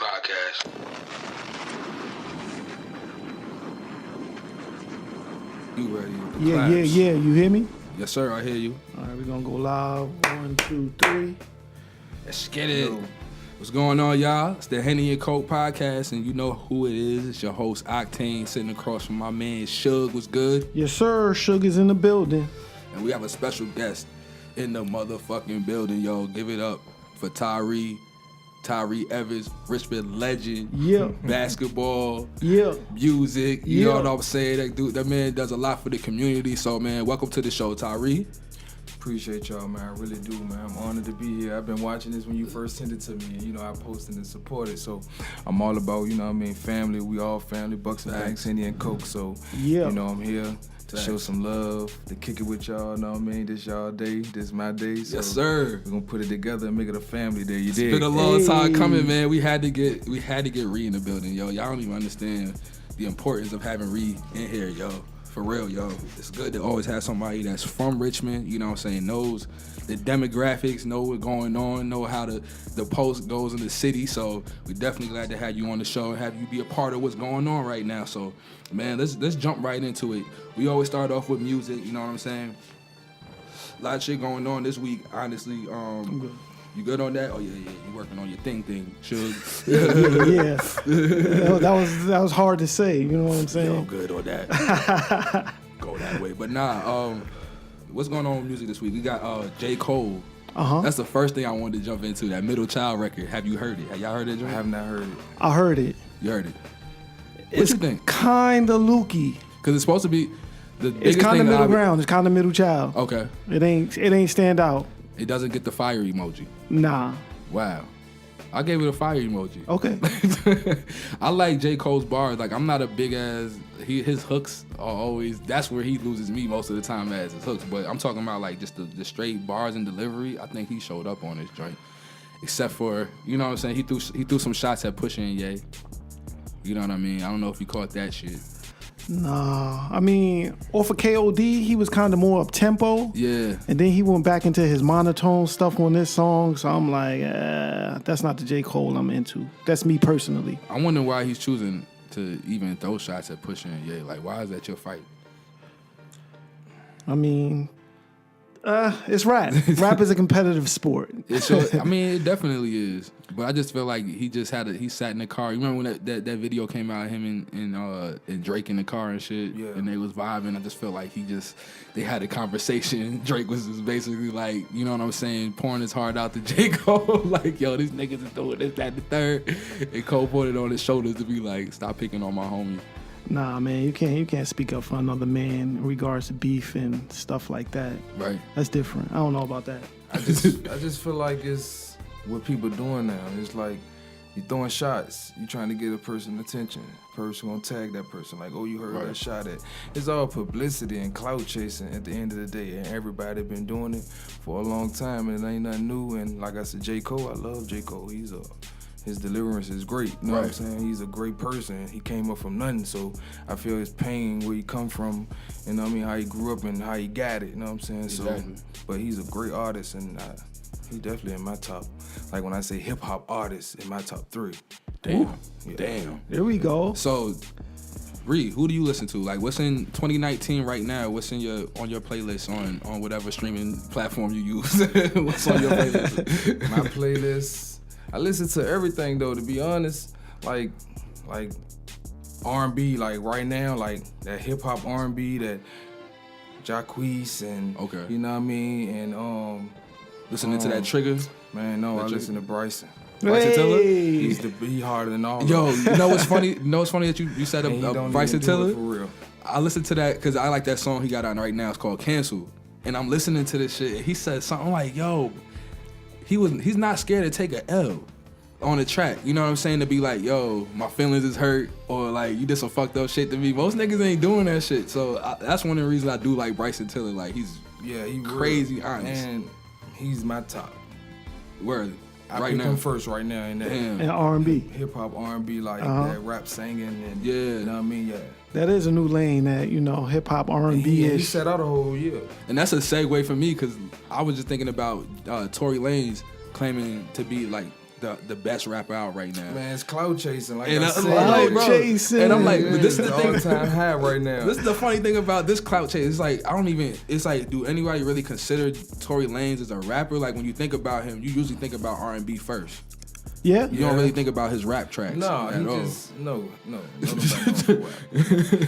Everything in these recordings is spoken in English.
podcast. You ready? Yeah. You hear me? Yes, sir. I hear you. All right, we're gonna go live. 1, 2, 3. Let's get it. What's going on, y'all? It's the HennyNCoke podcast, and you know who it is. It's your host, Octane, sitting across from my man, Suge. What's good? Yes, sir. Sugar's in the building. And we have a special guest in the motherfucking building, yo. Give it up for Tyree Evans, Richmond legend. Yeah. Basketball. Yeah. Music. You know what I'm saying? That man does a lot for the community. So, man, welcome to the show, Tyree. Appreciate y'all, man. I really do, man. I'm honored to be here. I've been watching this when you first sent it to me, and I posted and supported. So I'm all about, family. We all family. Bucks and Banks, HennyNCoke. So I'm here to show some love, to kick it with y'all. This y'all day. This my day. So yes, sir. We're gonna put it together and make it a family day. It's been a long time coming, man. We had to get Ree in the building, yo. Y'all don't even understand the importance of having Ree in here, yo. For real, yo. It's good to always have somebody that's from Richmond, knows the demographics, know what's going on, know how the post goes in the city. So we're definitely glad to have you on the show and have you be a part of what's going on right now. So, man, let's jump right into it. We always start off with music, you know what I'm saying? A lot of shit going on this week, honestly. I'm good. You good on that? Oh yeah. You working on your thing, Should. Yeah. That was hard to say. You know what I'm saying? Yeah, I'm good on that. Go that way, but nah. What's going on with music this week? We got J. Cole. That's the first thing I wanted to jump into. That Middle Child record. Have you heard it? Have y'all heard it, John? I have not heard it. I heard it. You heard it. What you think? Kinda looky. Because it's supposed to be the biggest It's kind of thing middle ground. It's kind of middle child. Okay. It ain't stand out. It doesn't get the fire emoji. Nah. Wow. I gave it a fire emoji. Okay. I like J. Cole's bars. Like, I'm not a big ass. His hooks are always. That's where he loses me most of the time, as his hooks. But I'm talking about like just the straight bars and delivery. I think he showed up on this joint. Except for, you know what I'm saying. He threw some shots at Pusha and Ye. You know what I mean? I don't know if you caught that shit. Nah, I mean, off of KOD, he was kind of more up tempo. Yeah. And then he went back into his monotone stuff on this song. So I'm like, that's not the J. Cole I'm into. That's me personally. I wonder why he's choosing to even throw shots at Pusha and Ye. Like, why is that your fight? I mean, it's rap. Rap is a competitive sport. It definitely is. But I just feel like he sat in the car. You remember when that video came out, him and Drake in the car and shit? Yeah. And they was vibing. I just felt like they had a conversation. Drake was just basically like, you know what I'm saying, pouring his heart out to J. Cole. Like, yo, these niggas is doing this, that, and the third. And Cole put it on his shoulders to be like, stop picking on my homie. Nah, man, you can't speak up for another man in regards to beef and stuff like that. Right. That's different. I don't know about that. I just feel like it's what people doing now. It's like you throwing shots, you trying to get a person attention. Person gonna tag that person like, oh, you heard that shot at. It's all publicity and clout chasing at the end of the day, and everybody been doing it for a long time, and it ain't nothing new. And like I said, J. Cole, I love J. Cole. His deliverance is great. You know what I'm saying? He's a great person. He came up from nothing, so I feel his pain, where he come from, how he grew up and how he got it, you know what I'm saying? Exactly. So, but he's a great artist, and he definitely in my top. Like when I say hip-hop artist, in my top 3. Damn. Yeah. Damn. There we go. So, Ree, who do you listen to? Like, what's in 2019 right now? What's on your playlist on whatever streaming platform you use? What's on your playlist? My playlist, I listen to everything though, to be honest. Like R&B, like right now, like that hip hop R&B, that Jacquees and you know what I mean, and listening to that Trigger. Man, no, I listen to Bryson. Bryson Tiller? He harder than all. Yo, you know what's funny? That you said Bryson Tiller? For real. I listened to that because I like that song he got out right now. It's called Cancel. And I'm listening to this shit. He said something like, yo, he's not scared to take an L on the track. You know what I'm saying? To be like, yo, my feelings is hurt, or like, you did some fucked up shit to me. Most niggas ain't doing that shit. So that's one of the reasons I do like Bryson Tiller. Like, he crazy honest. And he's my top. Word. I pick him first right now in that. And R&B. Hip hop, R&B, like that rap singing, and you know what I mean? Yeah. That is a new lane that, hip hop, R&B He is. set out a whole year. And that's a segue for me because I was just thinking about Tory Lanez claiming to be like the best rapper out right now. Man, it's cloud chasing. Like And I I'm said, like, bro, chasing. and I'm like, but this is the thing. all-time high right now. This is the funny thing about this clout chase. It's like it's like, do anybody really consider Tory Lanez as a rapper? Like when you think about him, you usually think about R&B first. Yeah. You don't really think about his rap tracks. No, at all. no.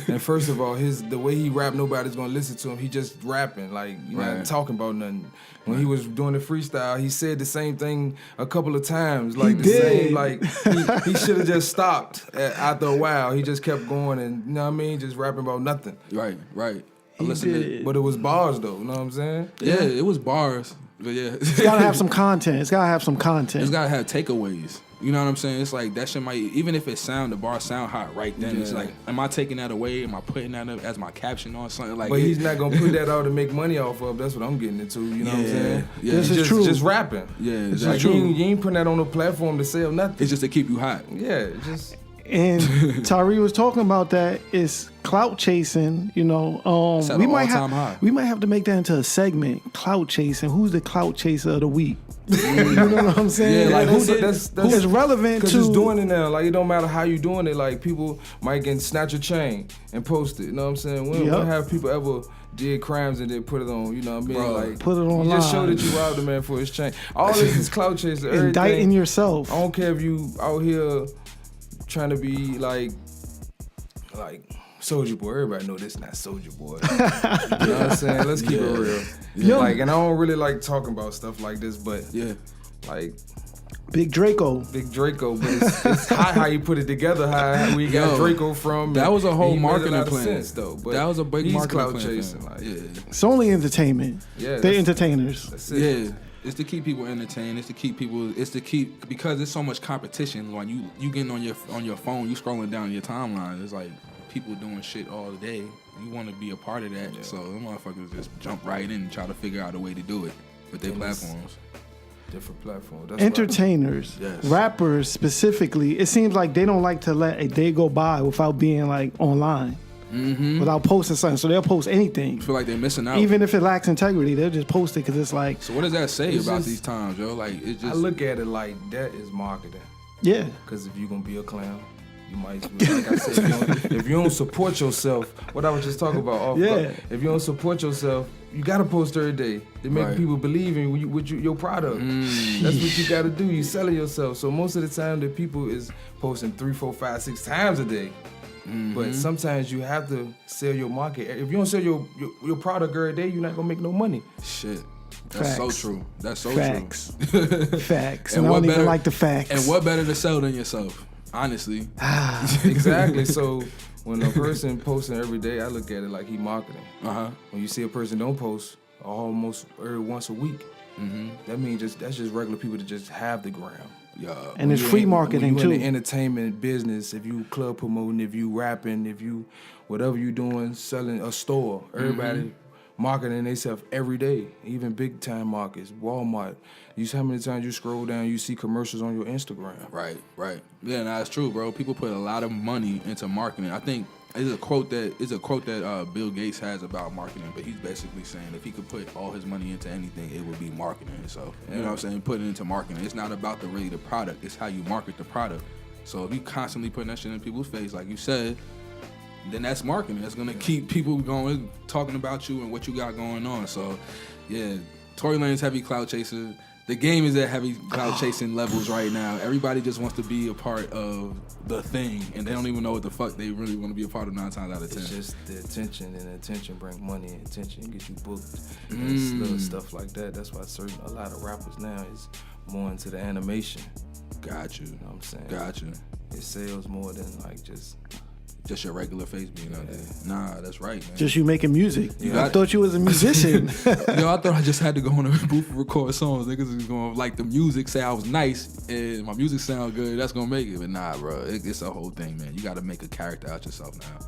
And first of all, the way he rap, nobody's gonna listen to him. He just rapping, like you're not talking about nothing. When he was doing the freestyle, he said the same thing a couple of times, like same, like he should have just stopped after a while. He just kept going, and you know what I mean, just rapping about nothing. Right. But it was bars though. You know what I'm saying? Yeah, it was bars. But yeah, It's gotta have some content. It's gotta have takeaways. You know what I'm saying? It's like that shit might, even if the bar sound hot right then, it's like, am I taking that away? Am I putting that up as my caption on something? Like, but he's not gonna put that out to make money off of. That's what I'm getting into. You know what I'm saying? Yeah, this is true. Just rapping. Yeah, it's exactly. like you ain't putting that on a platform to sell nothing. It's just to keep you hot. Yeah, just. And Tyree was talking about that. It's clout chasing, you know. We might have to make that into a segment. Clout chasing. Who's the clout chaser of the week? You know what I'm saying? Yeah, like that's who's relevant to? Because it's doing it now. Like it don't matter how you doing it. Like people might get snatch a chain and post it. You know what I'm saying? When have people ever did crimes and then put it on? You know what I mean? Bro, like put it online. You just show that you robbed the man for his chain. All this is clout chasing. Indicting yourself. I don't care if you out here trying to be like Soulja Boy. Everybody know this not Soulja Boy. You know what I'm saying? Let's keep it real. Yeah. Like, and I don't really like talking about stuff like this, but like Big Draco, but it's high how you put it together. How we got Draco from. That was a whole marketing plan. Sense, though. But that was a big marketing clout plan. Chasing, like, it's only entertainment. Yeah, they're entertainers. That's it. Yeah. It's to keep people entertained. Because there's so much competition. When you getting on your phone, you scrolling down your timeline. It's like people doing shit all day. You want to be a part of that. Yeah. So them motherfuckers just jump right in and try to figure out a way to do it with their platforms. Different platforms. That's entertainers, rappers specifically. It seems like they don't like to let a day go by without being like online. Mm-hmm. Without posting something, so they'll post anything. I feel like they're missing out. Even if it lacks integrity, they'll just post it because it's like. So what does that say about these times, yo? Like it just. I look at it like that is marketing. Yeah. Because if you're gonna be a clown, you might, like I said, if you don't support yourself, what I was just talking about. If you don't support yourself, you gotta post every day to make people believe in your product. That's what you gotta do. You selling yourself. So most of the time, the people is posting 3, 4, 5, 6 times a day. Mm-hmm. But sometimes you have to sell your market. If you don't sell your product every day, you're not gonna make no money. Shit. That's so true. That's so facts. true. Facts. And I don't even like the facts. And what better to sell than yourself? Honestly. Exactly. So when a person posting every day, I look at it like he marketing. When you see a person don't post almost every once a week, that means that's just regular people that just have the gram. Yeah. And it's free marketing too. too. In the entertainment business, if you club promoting, if you rapping, if you whatever you doing, selling a store, everybody marketing themselves every day. Even big time markets, Walmart. You see how many times you scroll down, you see commercials on your Instagram. Right. Yeah, that's true, bro. People put a lot of money into marketing. I think it's a quote that Bill Gates has about marketing, but he's basically saying if he could put all his money into anything, it would be marketing. So you know what I'm saying? Put it into marketing. It's not about the product. It's how you market the product. So if you constantly putting that shit in people's face, like you said, then that's marketing. That's gonna keep people going, talking about you and what you got going on. So yeah, Tory Lanez heavy clout chaser. The game is at heavy clout chasing levels right now. Everybody just wants to be a part of the thing, and they don't even know what the fuck they really want to be a part of 9 times out of 10. It's just the attention, and attention bring money, and attention get you booked, and little stuff like that. That's why a lot of rappers now is more into the animation. Got you. You know what I'm saying? Got you. It sells more than like just your regular face being out there. Nah, that's right, man. Just you making music. I thought you was a musician. Yo, I thought I just had to go on a booth and record songs. Niggas is going to like the music, say I was nice, and my music sound good, that's going to make it. But nah, bro, it's a whole thing, man. You got to make a character out yourself now.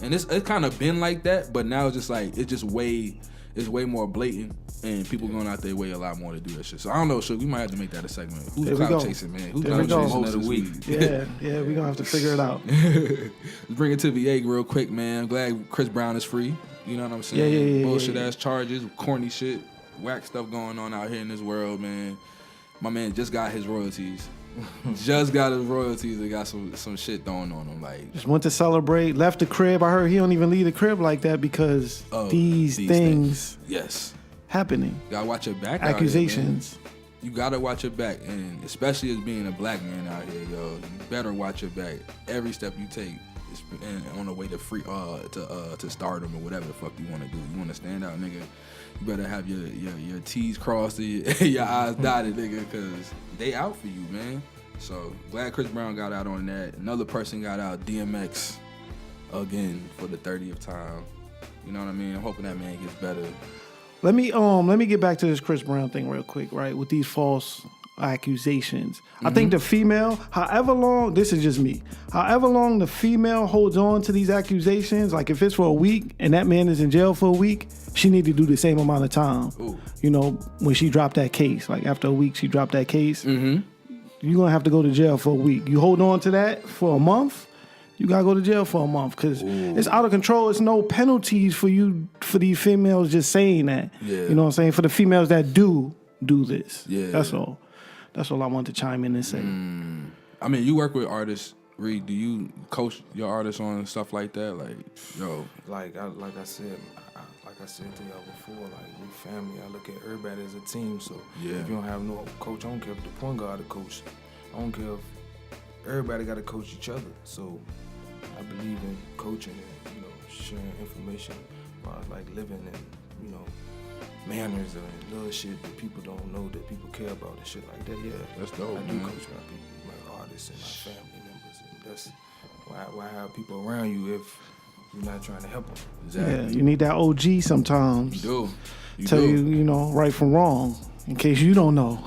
And it's kind of been like that, but now it's just like, it's way more blatant, and people going out their way a lot more to do that shit. So I don't know, we might have to make that a segment. Who's clout chasing, man? Who's clout chasing of the week? Yeah, we're going to have to figure it out. Let's bring it to VA real quick, man. I'm glad Chris Brown is free. You know what I'm saying? Bullshit ass charges, corny shit, whack stuff going on out here in this world, man. My man just got his royalties. just got his royalties and got some shit thrown on him. Like, just went to celebrate, left the crib. I heard he don't even leave the crib like that because these things. Yes. Happening. You gotta watch your back. Accusations. Out here, you gotta watch your back, and especially as being a black man out here, yo, you better watch your back. Every step you take is on the way to to stardom or whatever the fuck you want to do. You want to stand out, nigga. You better have your T's crossed and your I's dotted, nigga, because they out for you, man. So glad Chris Brown got out on that. Another person got out, DMX, again for the 30th time. You know what I mean? I'm hoping that man gets better. Let me get back to this Chris Brown thing real quick, right? With these false accusations. I think the female, however long, this is just me, however long the female holds on to these accusations, like if it's for a week and that man is in jail for a week, she need to do the same amount of time. Ooh. You know, when she dropped that case, like after a week she dropped that case, you're gonna have to go to jail for a week. You hold on to that for a month, you gotta go to jail for a month because it's out of control. It's no penalties for these females just saying that. Yeah. You know what I'm saying? For the females that do this. Yeah. That's all. That's all I want to chime in and say. I mean, you work with artists, Reed. Do you coach your artists on stuff like that? Like, yo. Like I said to y'all before, like, we family. I look at everybody as a team. So if you don't have no coach, I don't care if the point guard the coach. I don't care if everybody got to coach each other. So I believe in coaching and, you know, sharing information about, like, living and, you know, manners and little shit that people don't know that people care about and shit like that. Yeah, that's dope. I do coach my people, my artists and my family members, and that's why have people around you if you're not trying to help them. Exactly. Yeah, you need that OG sometimes. You do. Tell you, you know, right from wrong. In case you don't know.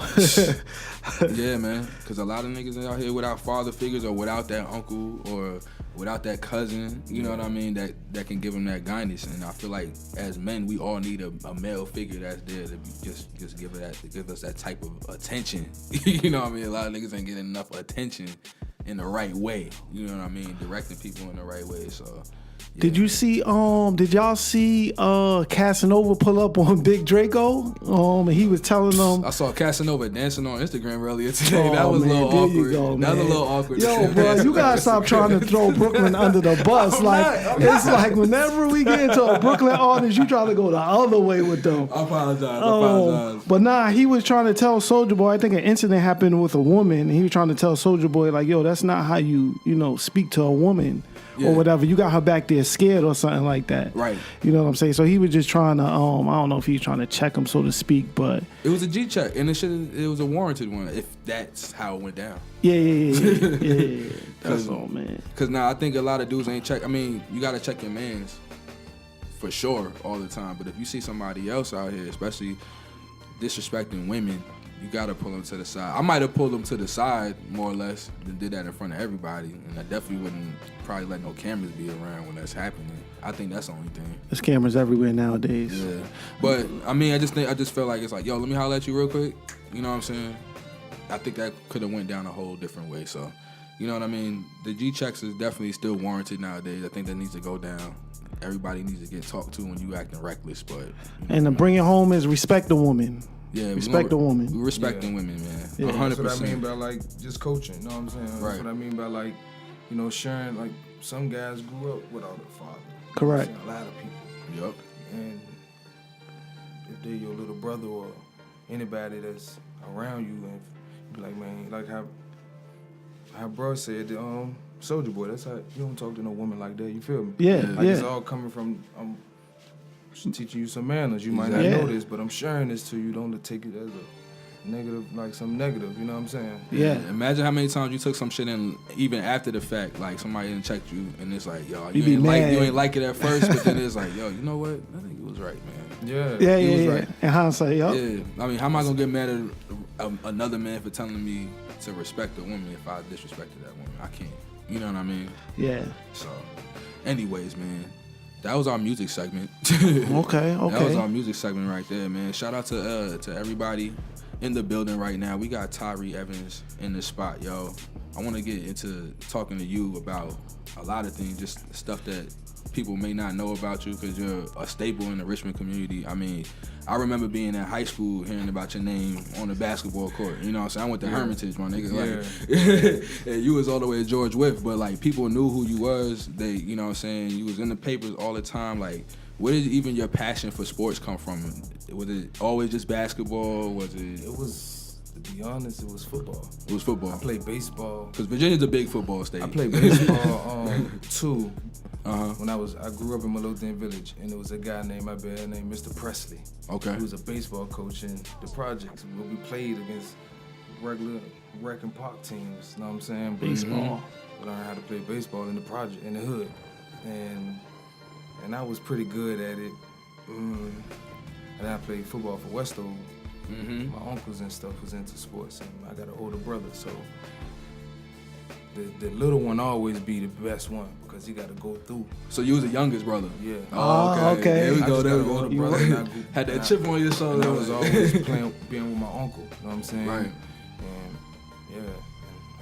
Yeah, man. Because a lot of niggas out here without father figures or without that uncle or without that cousin, you know what I mean, that can give them that guidance. And I feel like as men, we all need a male figure that's there to just give us that type of attention. You know what I mean? A lot of niggas ain't getting enough attention in the right way. You know what I mean? Directing people in the right way. So. Yeah. Did y'all see Casanova pull up on Big Draco? And he was telling them. I saw Casanova dancing on Instagram earlier today. That was a little awkward. That was a little awkward. Yo, bro, you gotta stop trying to throw Brooklyn under the bus. It's like whenever we get into a Brooklyn artist, you try to go the other way with them. I apologize. But nah, he was trying to tell Soulja Boy. I think an incident happened with a woman, and he was trying to tell Soulja Boy, like, yo, that's not how you speak to a woman. Yeah. Or whatever, you got her back there scared or something like that. Right. You know what I'm saying? So he was just trying to, I don't know if he was trying to check him, so to speak, but it was a G check, and it was a warranted one. If that's how it went down. Yeah. That's all, man. Because now I think a lot of dudes ain't check. I mean, you got to check your mans for sure all the time. But if you see somebody else out here, especially disrespecting women, you gotta pull them to the side. I might have pulled them to the side more or less than did that in front of everybody, and I definitely wouldn't probably let no cameras be around when that's happening. I think that's the only thing. There's cameras everywhere nowadays. Yeah, but I mean, I just feel like it's like, yo, let me holler at you real quick. You know what I'm saying? I think that could have went down a whole different way. So, you know what I mean? The G checks is definitely still warranted nowadays. I think that needs to go down. Everybody needs to get talked to when you acting reckless, but and to bring it home is respect the woman. Yeah, respect the woman. We respecting women, man. Yeah. 100%. That's what I mean by like just coaching. You know what I'm saying? Right. That's what I mean by like, you know, sharing. Like some guys grew up without a father. Correct. A lot of people. Yep. And if they're your little brother or anybody that's around you, and you be like, man, like how bro said, Soulja Boy. That's how you don't talk to no woman like that. You feel me? Yeah. Like it's all coming from. Teaching you some manners. You might not know this, but I'm sharing this to you. Don't take it as a negative, like some negative. You know what I'm saying? Yeah. Imagine how many times you took some shit in, even after the fact. Like somebody didn't check you, and it's like, yo, you ain't like it at first, but then it's like, yo, you know what? I think he was right, man. Yeah. He was right. In hindsight, Yeah. I mean, how am I gonna get mad at another man for telling me to respect a woman if I disrespected that woman? I can't. You know what I mean? Yeah. So, anyways, man. That was our music segment. Okay. That was our music segment right there, man. Shout out to everybody in the building right now. We got Tyree Evans in the spot, yo. I want to get into talking to you about a lot of things, just stuff that people may not know about you because you're a staple in the Richmond community. I mean, I remember being in high school hearing about your name on the basketball court. You know what I'm saying? I went to Hermitage, my nigga. Like, and you was all the way at George Wythe, but like people knew who you was. They, you know what I'm saying? You was in the papers all the time. Like, where did even your passion for sports come from? Was it always just basketball? Was it? It was. To be honest, it was football. It was football. I played baseball. Because Virginia's a big football state. I played baseball too. When I grew up in Salute Village, and there was a guy named Mr. Presley. Okay. He was a baseball coach in the projects where we played against regular rec and park teams. You know what I'm saying? Baseball. Learned how to play baseball in the project in the hood, and I was pretty good at it. And I played football for Westover. My uncles and stuff was into sports, and I got an older brother, so the little one always be the best one because he got to go through. So you was the youngest brother? Yeah. Oh, okay. There we go. There we go. Brother, had that chip on your shoulder. I was always being with my uncle. You know what I'm saying? Right. And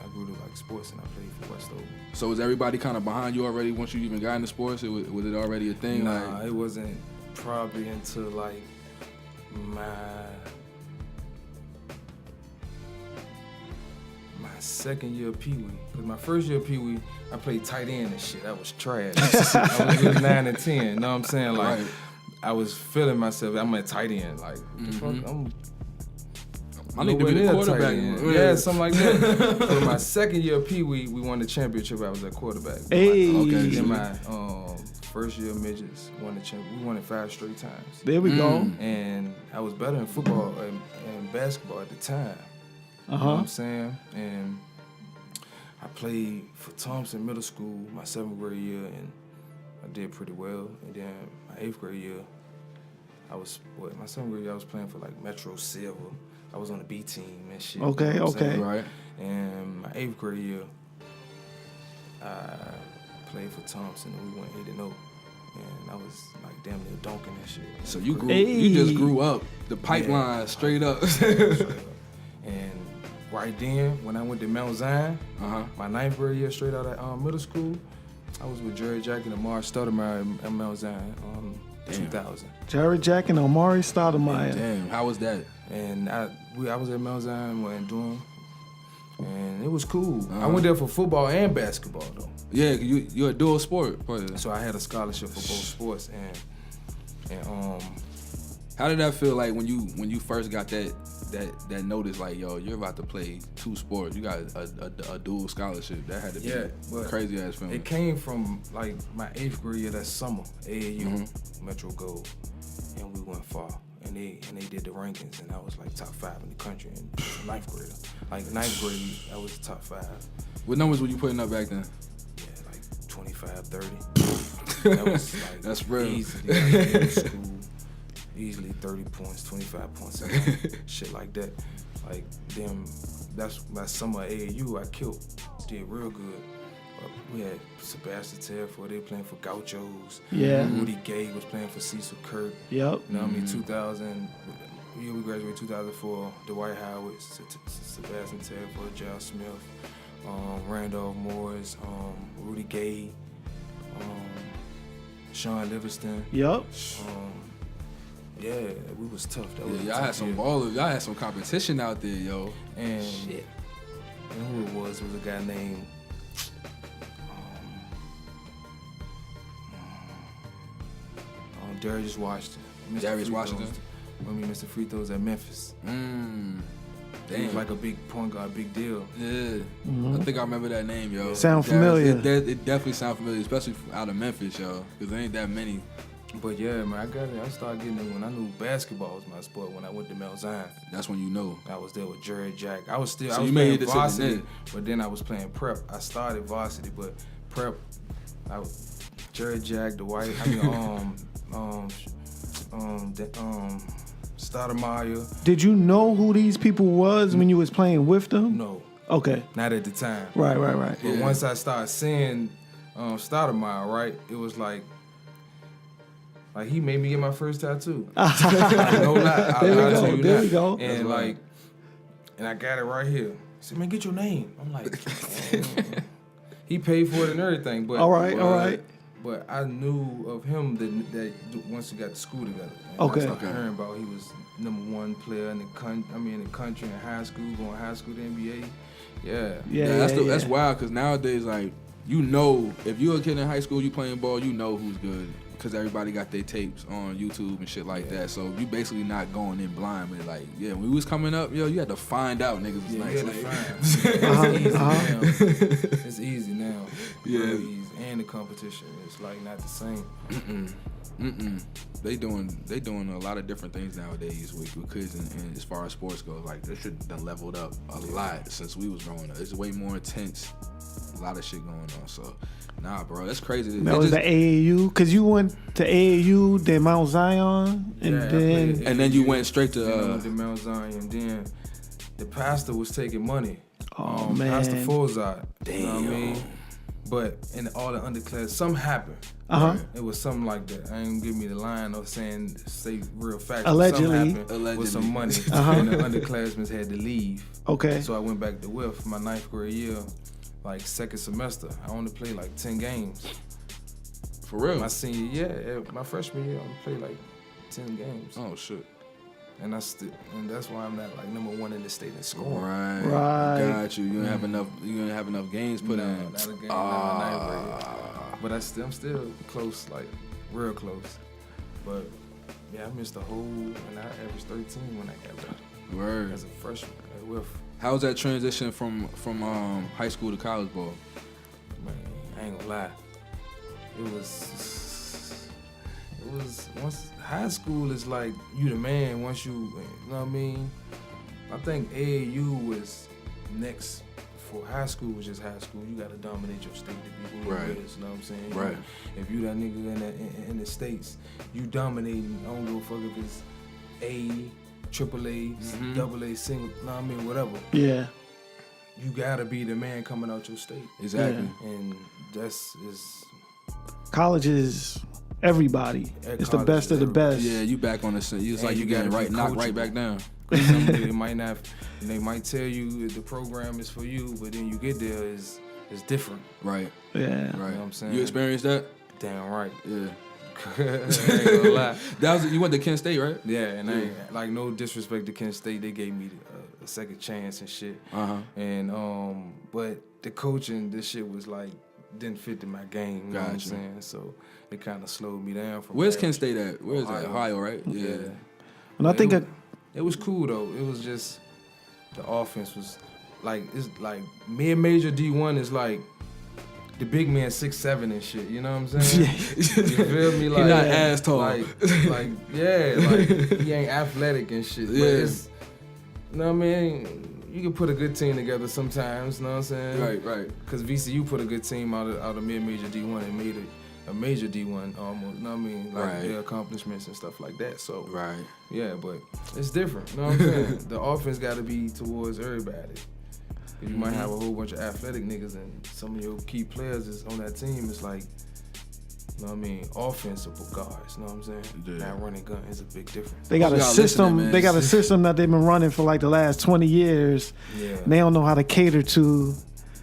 I grew to like sports, and I played for Westover. So was everybody kind of behind you already once you even got into sports? Was it already a thing? Nah, it wasn't probably until like my second year of Pee Wee. Because my first year of Pee Wee, I played tight end and shit. I was trash. I was really 9 and 10. You know what I'm saying? Like, I was feeling myself. I'm a tight end. Like, the fuck? I need to be the quarterback. Yeah, something like that. So my second year of Pee Wee, we won the championship. I was at quarterback. Hey. Okay. In my first year of midgets, we won it 5 straight times. There we go. And I was better in football and basketball at the time. You know what I'm saying? And I played for Thompson Middle School my 7th grade year, and I did pretty well. And then my 8th grade year, my 7th grade year, I was playing for like Metro Silver. I was on the B team and shit. Okay, you know okay. Right. And my 8th grade year, I played for Thompson, and we went 8-0. And I was like damn near dunking and shit. So you just grew up the pipeline straight up. And right then, when I went to Mount Zion, my 9th grade year, straight out of middle school, I was with Jerry Jack and Amari Stoudemire at Mount Zion, 2000. Jerry Jack and Amari Stoudemire. Damn, how was that? And I was at Mount Zion and doing, and it was cool. I went there for football and basketball though. Yeah, you're a dual sport player. So I had a scholarship for both sports, and how did that feel like when you first got that notice, like, yo, you're about to play 2 sports, you got a dual scholarship? That had to be a crazy ass feeling. It came from like my 8th grade year that summer, AAU, Metro Gold, and we went far. And they did the rankings, and I was like top 5 in the country in 9th grade. Like 9th grade, I was top 5. What numbers were you putting up back then? Yeah, like 25, 30. That was like that's real. Easily, like, in school. Easily 30 points, 25 points, shit like that. Like them, that's my summer AAU. I killed, did real good. We had Sebastian Telford, they playing for Gauchos. Yeah. Rudy Gay was playing for Cecil Kirk. Yep. You know what I mean? 2000, we graduated 2004. Dwight Howard, Sebastian Telford, Gerald Smith, Randolph Morris, Rudy Gay, Sean Livingston. Yep. Yeah, we was tough. Y'all had some ballers. Y'all had some competition out there, yo. And shit. And who it was a guy named Darius Washington. Darius Washington? Mr. Free Throws at Memphis. Damn. He was like a big point guard, big deal. Yeah. I think I remember that name, yo. Sound familiar. It definitely sound familiar, especially out of Memphis, yo. Because there ain't that many. But yeah, man, I started getting it when I knew basketball was my sport. When I went to Mount Zion, that's when you know. I was there with Jerry Jack. I was playing varsity, but then I was playing prep. I started varsity, but prep. Jerry Jack, Dwight. Stoudemire. Did you know who these people was when you was playing with them? No. Okay. Not at the time. Right. But once I started seeing Stoudemire, right, it was like he made me get my first tattoo. No lie. There we go. And and I got it right here. He said, man, get your name. I'm like, he paid for it and everything. But all right. But I knew of him that once we got to school together. Okay. I started hearing about he was #1 player in the country in high school, going high school to NBA. Yeah. That's wild because nowadays, like, you know, if you're a kid in high school, you playing ball, you know who's good because everybody got their tapes on YouTube and shit like that. So you basically not going in blind. But like, when we was coming up, you had to find out niggas was nice. It's easy now. Yeah. Really easy. And the competition, it's like not the same. They doing a lot of different things nowadays with kids and as far as sports goes. Like, this shit done leveled up a lot since we was growing up. It's way more intense. A lot of shit going on. So, nah, bro, that's crazy. That was the AAU, because you went to AAU, then Mount Zion, and then you went straight to Mount Zion. And then the pastor was taking money. Oh man, Pastor Forzad. Damn. You know what I mean? But in all the underclass, something happened. Uh-huh. It was something like that. I ain't give me the line or say real facts. Allegedly. Something happened with some money. And the underclassmen had to leave. Okay. So I went back to WIF my 9th grade year, like second semester. I only played like 10 games. For real? My senior year, my freshman year, I only played like 10 games. Oh shit. And that's why I'm not like #1 in the state in scoring. Right. Got you. You didn't have enough. You didn't have enough games put in. Not a game. But I'm still close, like real close. But yeah, I missed the whole, and I averaged 13 when I got back. Word. As a freshman at WIF. How was that transition from high school to college ball? Man, I ain't gonna lie. It was once high school is like you the man once you know what I mean. I think AAU was next for high school. Was just high school. You gotta dominate your state to be who you is. You know what I'm saying? Right. If you that nigga in the States, you dominating. I don't give a fuck if it's A, AAA, AA, single. Know what I mean? Whatever. Yeah. You gotta be the man coming out your state. Exactly. Yeah. And college is everybody. It's the best of the best. Yeah, you back on the scene. It's like you getting knocked right back down. They might tell you the program is for you, but then you get there it's different. Right. Yeah. Right. You know what I'm saying? You experienced that? Damn right. Yeah. I ain't gonna lie. You went to Kent State, right? Yeah, and I ain't, like no disrespect to Kent State, they gave me a second chance and shit. And but the coaching, this shit was like didn't fit in my game. You know what I'm saying? So it kind of slowed me down. Where's Kent State at? Where's that? Ohio, right? Yeah. And I think it was cool though. It was just the offense was like it's like mid-major D1 is like the big man 6'7" and shit. You know what I'm saying? You feel me? Like he not ass tall. Like he ain't athletic and shit. Yeah. But it's, you know what I mean? You can put a good team together sometimes. You know what I'm saying? Right. Because VCU put a good team out of mid-major D1 and made it a major D1 almost. You know what I mean? Like their accomplishments and stuff like that. So yeah, but it's different. You know what I'm saying? The offense got to be towards everybody. You might have a whole bunch of athletic niggas and some of your key players is on that team. It's like, you know what I mean, offensive guards. You know what I'm saying? Yeah. Now running gun is a big difference. They got a system. They got a system that they've been running for like the last 20 years. Yeah. They don't know how to cater to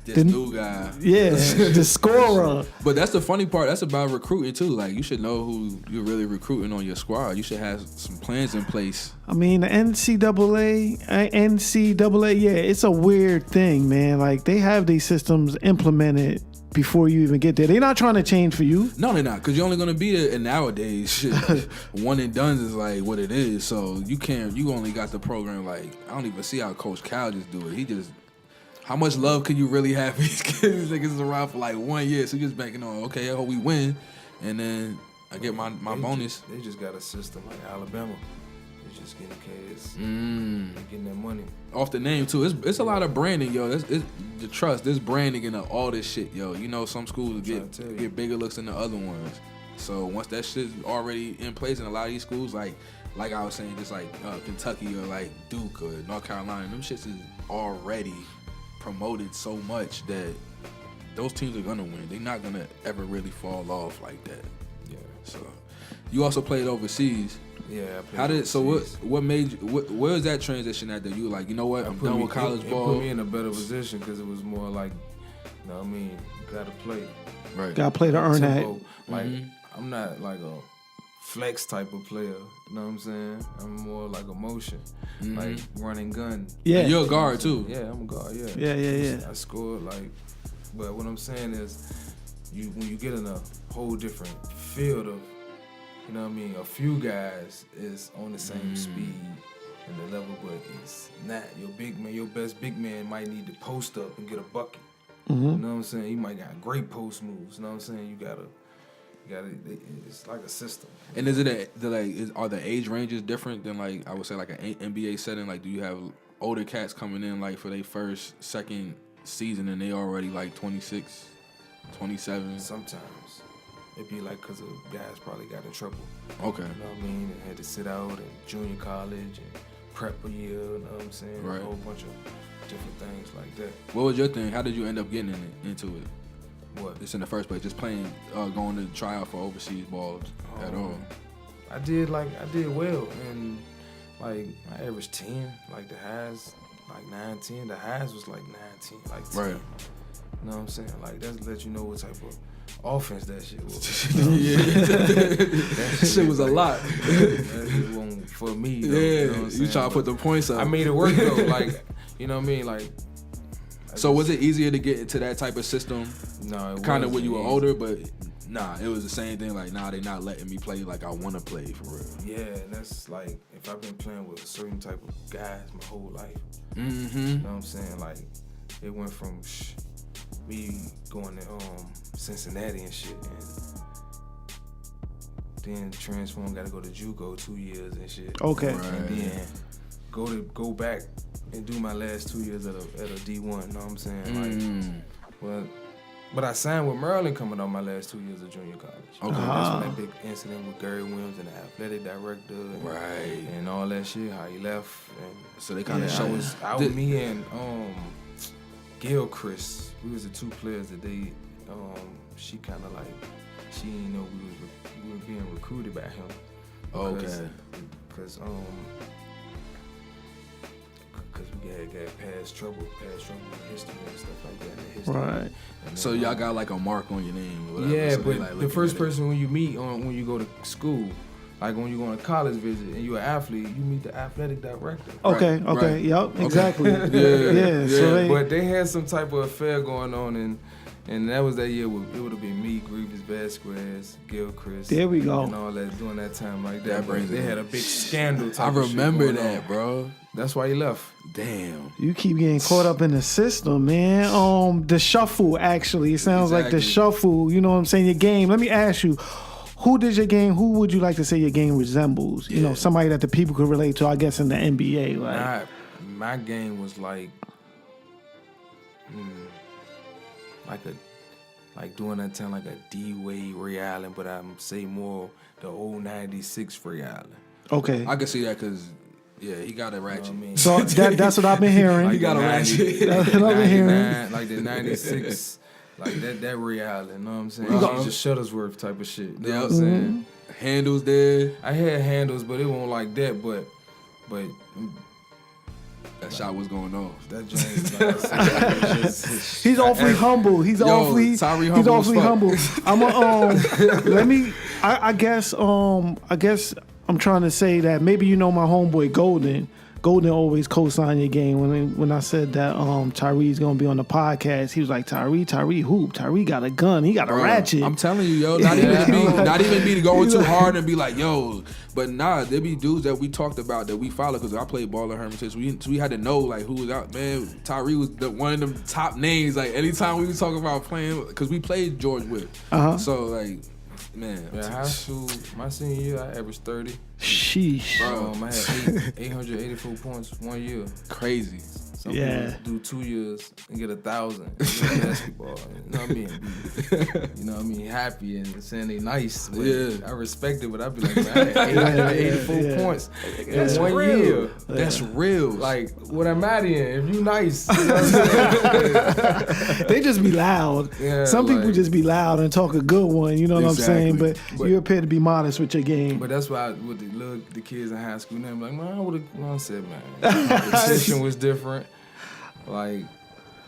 this new guy. Yeah, the scorer. But that's the funny part. That's about recruiting too. Like, you should know who you're really recruiting on your squad. You should have some plans in place. I mean, the NCAA, yeah, it's a weird thing, man. Like, they have these systems implemented before you even get there. They're not trying to change for you. No, they're not, because you're only going to be there. And nowadays, shit, one and done is like what it is. So you only got the program. Like, I don't even see how Coach Cal just do it. He just, how much love can you really have for these kids? These niggas is around for like 1 year. So you just banking on, okay, I hope we win. And then I get my bonus. They just got a system like Alabama. They just getting kids, getting that money. Off the name too. It's a lot of branding, yo. It's the trust. This branding and all this shit, yo. You know, some schools get bigger looks than the other ones. So once that shit's already in place in a lot of these schools, like I was saying, just like Kentucky or like Duke or North Carolina, them shits is already promoted so much that those teams are gonna win. They're not gonna ever really fall off like that. Yeah. So you also played overseas. Yeah, I played How did overseas. what made you, where was that transition at that you were like, you know what, I'm done with college ball? It put me in a better position because it was more like You know what I mean? You gotta play. Right. Gotta play to earn tempo. that. Like, I'm not like a flex type of player. You know what I'm saying? I'm more like a motion. Like running gun. Yeah. And you're a guard too. Yeah, I'm a guard, yeah. Yeah. I scored like, but what I'm saying is, when you get in a whole different field of, you know what I mean, a few guys is on the same speed and the level, but it's not. Your big man, your best big man might need to post up and get a bucket. You know what I'm saying? He might got great post moves. You know what I'm saying? You gotta. It's like a system. And is are the age ranges different than like I would say like an NBA setting? Like, do you have older cats coming in like for their first, second season and they already like 26, 27? Sometimes it be like because guys probably got in trouble. Okay. You know what I mean? And had to sit out in junior college and prep a year. You know what I'm saying? Right. A whole bunch of different things like that. What was your thing? How did you end up getting into it? What? Just in the first place, just playing, going to try out for overseas balls at all. I did well, and like I averaged 10, like the highs, like 9, 10. The highs was like 9, 10, like 10. Right. You know what I'm saying? Like that let you know what type of offense that shit was. Yeah. That shit was a lot. That shit wasn't for me. Though, you know what I'm saying? You try to put the points up. I made it work though. Like, you know what I mean? Like. So was it easier to get into that type of system? No, it kind of when you were easy. older, but nah, it was the same thing. Like, nah, they not letting me play like I want to play for real. Yeah, and that's like if I've been playing with a certain type of guys my whole life. Mm-hmm. You know what I'm saying? Like, it went from me going to Cincinnati and shit, and then transform, got to go to JUCO 2 years and shit. Okay. Right. And then go back and do my last 2 years at a D1. You know what I'm saying? Like, but I signed with Maryland coming on my last 2 years of junior college. Okay. That's when that big incident with Gary Williams and the athletic director and all that shit, how he left. And so they kind of show us. I was me and Gail Chris. We was the two players that they. She kind of like she didn't know we were being recruited by him. Okay. Because we had past trouble with history and stuff like that. Right. And So y'all got like a mark on your name. Or whatever. Yeah, so but like the first person when you meet when you go to school, like when you go on a college visit and you're an athlete, you meet the athletic director. Okay. Right. Okay. Yep. Exactly. Yeah. So But they had some type of affair going on, and that was that year. It would have been me, Grievous Vasquez, Gilchrist. There we go. And all that during that time like that. That brings they it had a big scandal. I remember shit going that, on. bro. That's why he left. Damn. You keep getting caught up in the system, man. The shuffle, actually. It sounds like the shuffle. You know what I'm saying? Your game. Let me ask you, who would you like to say your game resembles? You know, somebody that the people could relate to, I guess, in the NBA. Like, my game was like during that time, like a D-Wade Ray Allen, but I'm say more the old 96 Ray Allen. Okay. I can see that because, yeah, he got a ratchet. You know what I mean? So that's what I've been hearing. He got a ratchet. That's what I've been hearing. Like the 96, like that Ray Allen, you know what I'm saying? Uh-huh. Just Shuttlesworth type of shit. You know Yep. what I'm saying? Handles there. I had handles, but it wasn't like that, but That shot was going off. that joint, like I said, He's awfully humble. He's awfully Tyree he's humble awfully as fuck. humble. I'm let me. I guess I'm trying to say that maybe you know my homeboy Golden. Golden always co-signed your game. When I said that Tyree's gonna be on the podcast, he was like, Tyree hoop. Tyree got a gun. He got a ratchet. I'm telling you, yo. Not even be going too hard and be like, yo. But nah, there be dudes that we talked about that we follow because I played ball at Hermitage. We had to know like who was out. Man, Tyree was one of them top names. Like anytime we was talking about playing, because we played George with. So like, man. Yeah, high school, my senior year, I averaged 30. Sheesh. I had 884 points 1 year. Crazy. Some people do 2 years and get 1,000 in basketball. You know what I mean? You know what I mean? Happy and saying they nice. But I respect it, but I be like, man, I had 884 points in 1 year. That's real. Like, what I'm at in, if you nice. You know what I'm saying? They just be loud. Yeah, Some people like- just be loud and talk a good one. You know what I'm saying? But you appear to be modest with your game. But that's why with the kids in high school, I'm like, man, I would have said, man, the competition was different. Like,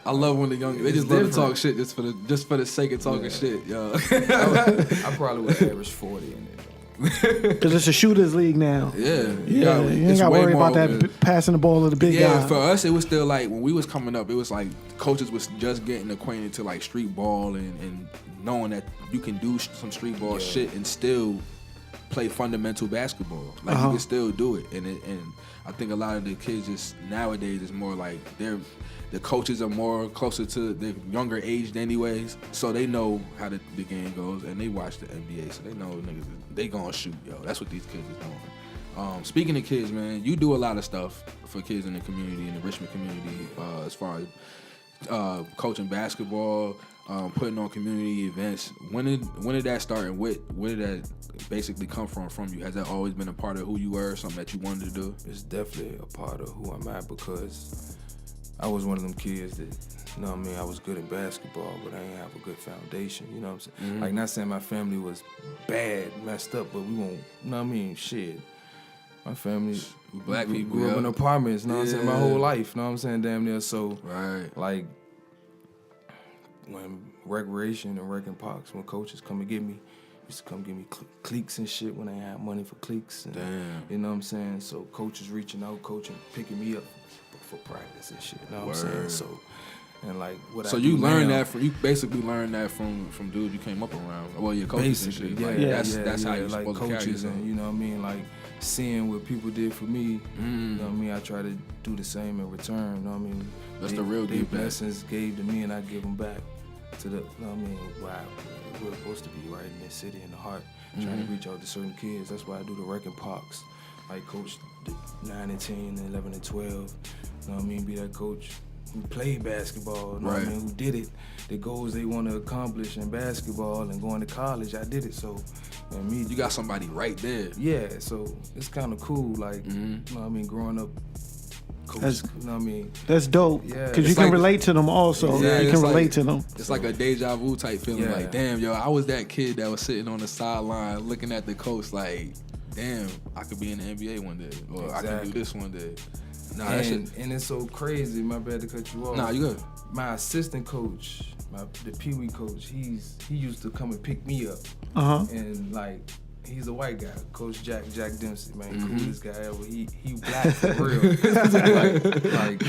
I love when the young they just love to talk shit just for the sake of talking shit, yo. I probably would average 40 in it. Because it's a shooters league now. Yeah. You ain't got to worry about that passing the ball to the big guy. Yeah, for us, it was still like, when we was coming up, it was like coaches was just getting acquainted to like street ball and knowing that you can do some street ball shit and still play fundamental basketball. Like, you can still do it. And I think a lot of the kids just nowadays is more like the coaches are more closer to the younger aged anyways, so they know how the game goes, and they watch the NBA, so they know niggas, they gonna shoot, yo. That's what these kids is doing. Speaking of kids, man, you do a lot of stuff for kids in the community, in the Richmond community, as far as coaching basketball, putting on community events. When did that start, and where did that basically come from you? Has that always been a part of who you were, something that you wanted to do? It's definitely a part of who I'm at, because I was one of them kids that, you know what I mean, I was good at basketball, but I didn't have a good foundation, you know what I'm saying? Mm-hmm. Like, not saying my family was bad, messed up, but we won't, you know what I mean, shit. My family, black people, grew up in apartments, you know what I'm saying, my whole life, you know what I'm saying, damn near. So, like, when recreation and wrecking parks, when coaches come and get me, used to come give me cliques and shit when they had money for cliques. And, damn. You know what I'm saying? So coaches reaching out, coaching, picking me up for practice and shit. You know what I'm saying? So, and like what so I you do learned now, that from, you basically learned that from dudes you came up around. Well, your coaches and shit. Yeah, like, that's how you like supposed to carry coaches yourself. and, you know what I mean? Like seeing what people did for me, you know what I mean? I try to do the same in return, you know what I mean? That's the real give back. Blessings gave to me and I give them back to the, you know what I mean? Wow, we're supposed to be right in this city, in the heart, trying to reach out to certain kids. That's why I do the wrecking parks. Like coach the 9 and 10 and 11 and 12, you know what I mean? Be that coach who played basketball, you know what I mean? Who did it, the goals they want to accomplish in basketball and going to college, I did it. So, and me, you got somebody right there. Yeah, so it's kind of cool, like, you know what I mean, growing up, coach, you know what I mean? That's dope, because you can relate to them also. Yeah, you can relate to them. It's like a deja vu type feeling, like, damn, yo, I was that kid that was sitting on the sideline looking at the coach like, damn, I could be in the NBA one day, or I can do this one day. Nah, and it's so crazy, my bad to cut you off. Nah, you good. My assistant coach, the Pee Wee coach, he used to come and pick me up. And like, he's a white guy, Coach Jack Dempsey, man, coolest guy ever. He black for real. like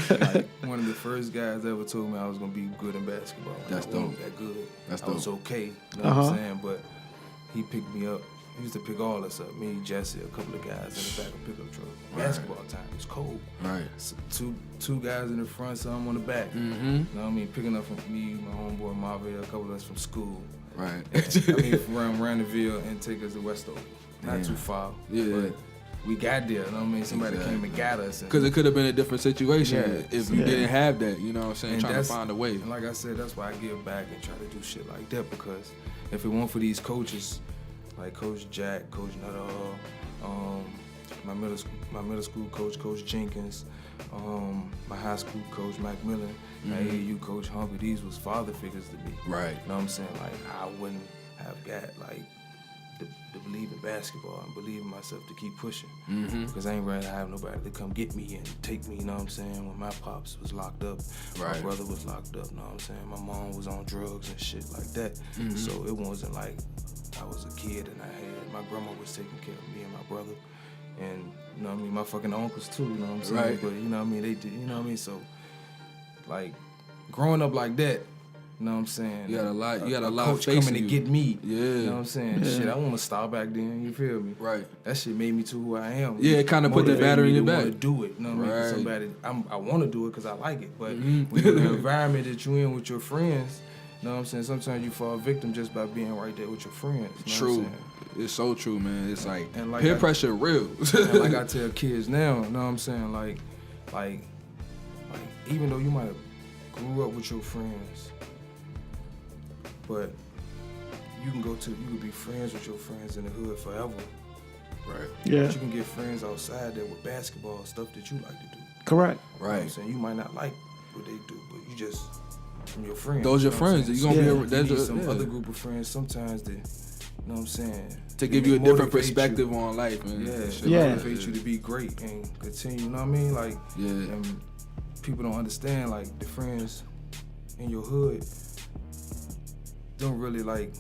one of the first guys ever told me I was gonna be good in basketball. That's dope. That good. That's I dope. was okay. You know what I'm saying? But he picked me up. He used to pick all us up. Me, Jesse, a couple of guys in the back of pickup truck. Basketball time. It's cold. Right. So two guys in the front, some on the back. You know what I mean? Picking up from me, my homeboy Marvell, a couple of us from school. Right. I mean, from Randeville and take us to Westover. Not too far. Yeah. But we got there. You know what I mean? Somebody came and got us. Because it could have been a different situation if you didn't have that. You know what I'm saying? And trying to find a way. And like I said, that's why I give back and try to do shit like that. Because if it weren't for these coaches, like Coach Jack, Coach Nuttall, my middle school coach, Coach Jenkins, my high school coach, Mike Miller, my AAU coach, Humpy, these was father figures to me. Right. You know what I'm saying? Like, I wouldn't have got, like, to believe in basketball and believe in myself to keep pushing. Because I ain't ready to have nobody to come get me and take me, you know what I'm saying? When my pops was locked up, my brother was locked up, you know what I'm saying? My mom was on drugs and shit like that. So it wasn't like I was a kid and my grandma was taking care of me and my brother. And, you know what I mean, my fucking uncles too, you know what I'm saying? Right. But, you know what I mean, they did, you know what I mean? So, like, growing up like that, you know what I'm saying? You got a lot coach of faith coming to get me. Yeah. You know what I'm saying? Yeah. Shit, I want to start back then, you feel me? Right. That shit made me to who I am. Yeah, it kind of put the battery in your back. I want to do it, you know what I mean? Right. I want to do it because I like it. But when you're in the environment that you're in with your friends, you know what I'm saying? Sometimes you fall victim just by being right there with your friends. You know true. What I'm saying? It's so true, man. It's like like peer pressure real. And like I tell kids now, you know what I'm saying? Like even though you might have grew up with your friends, but you can be friends with your friends in the hood forever. Right. Yeah. But you can get friends outside there with basketball, stuff that you like to do. Correct. You know what I'm saying? You might not like what they do, but you just from your friends. Those your friends. You're gonna be there's some other group of friends sometimes that, you know what I'm saying? To give you a different perspective on life, man. Motivate you to be great and continue, you know what I mean? Like, and people don't understand, like, the friends in your hood don't really like,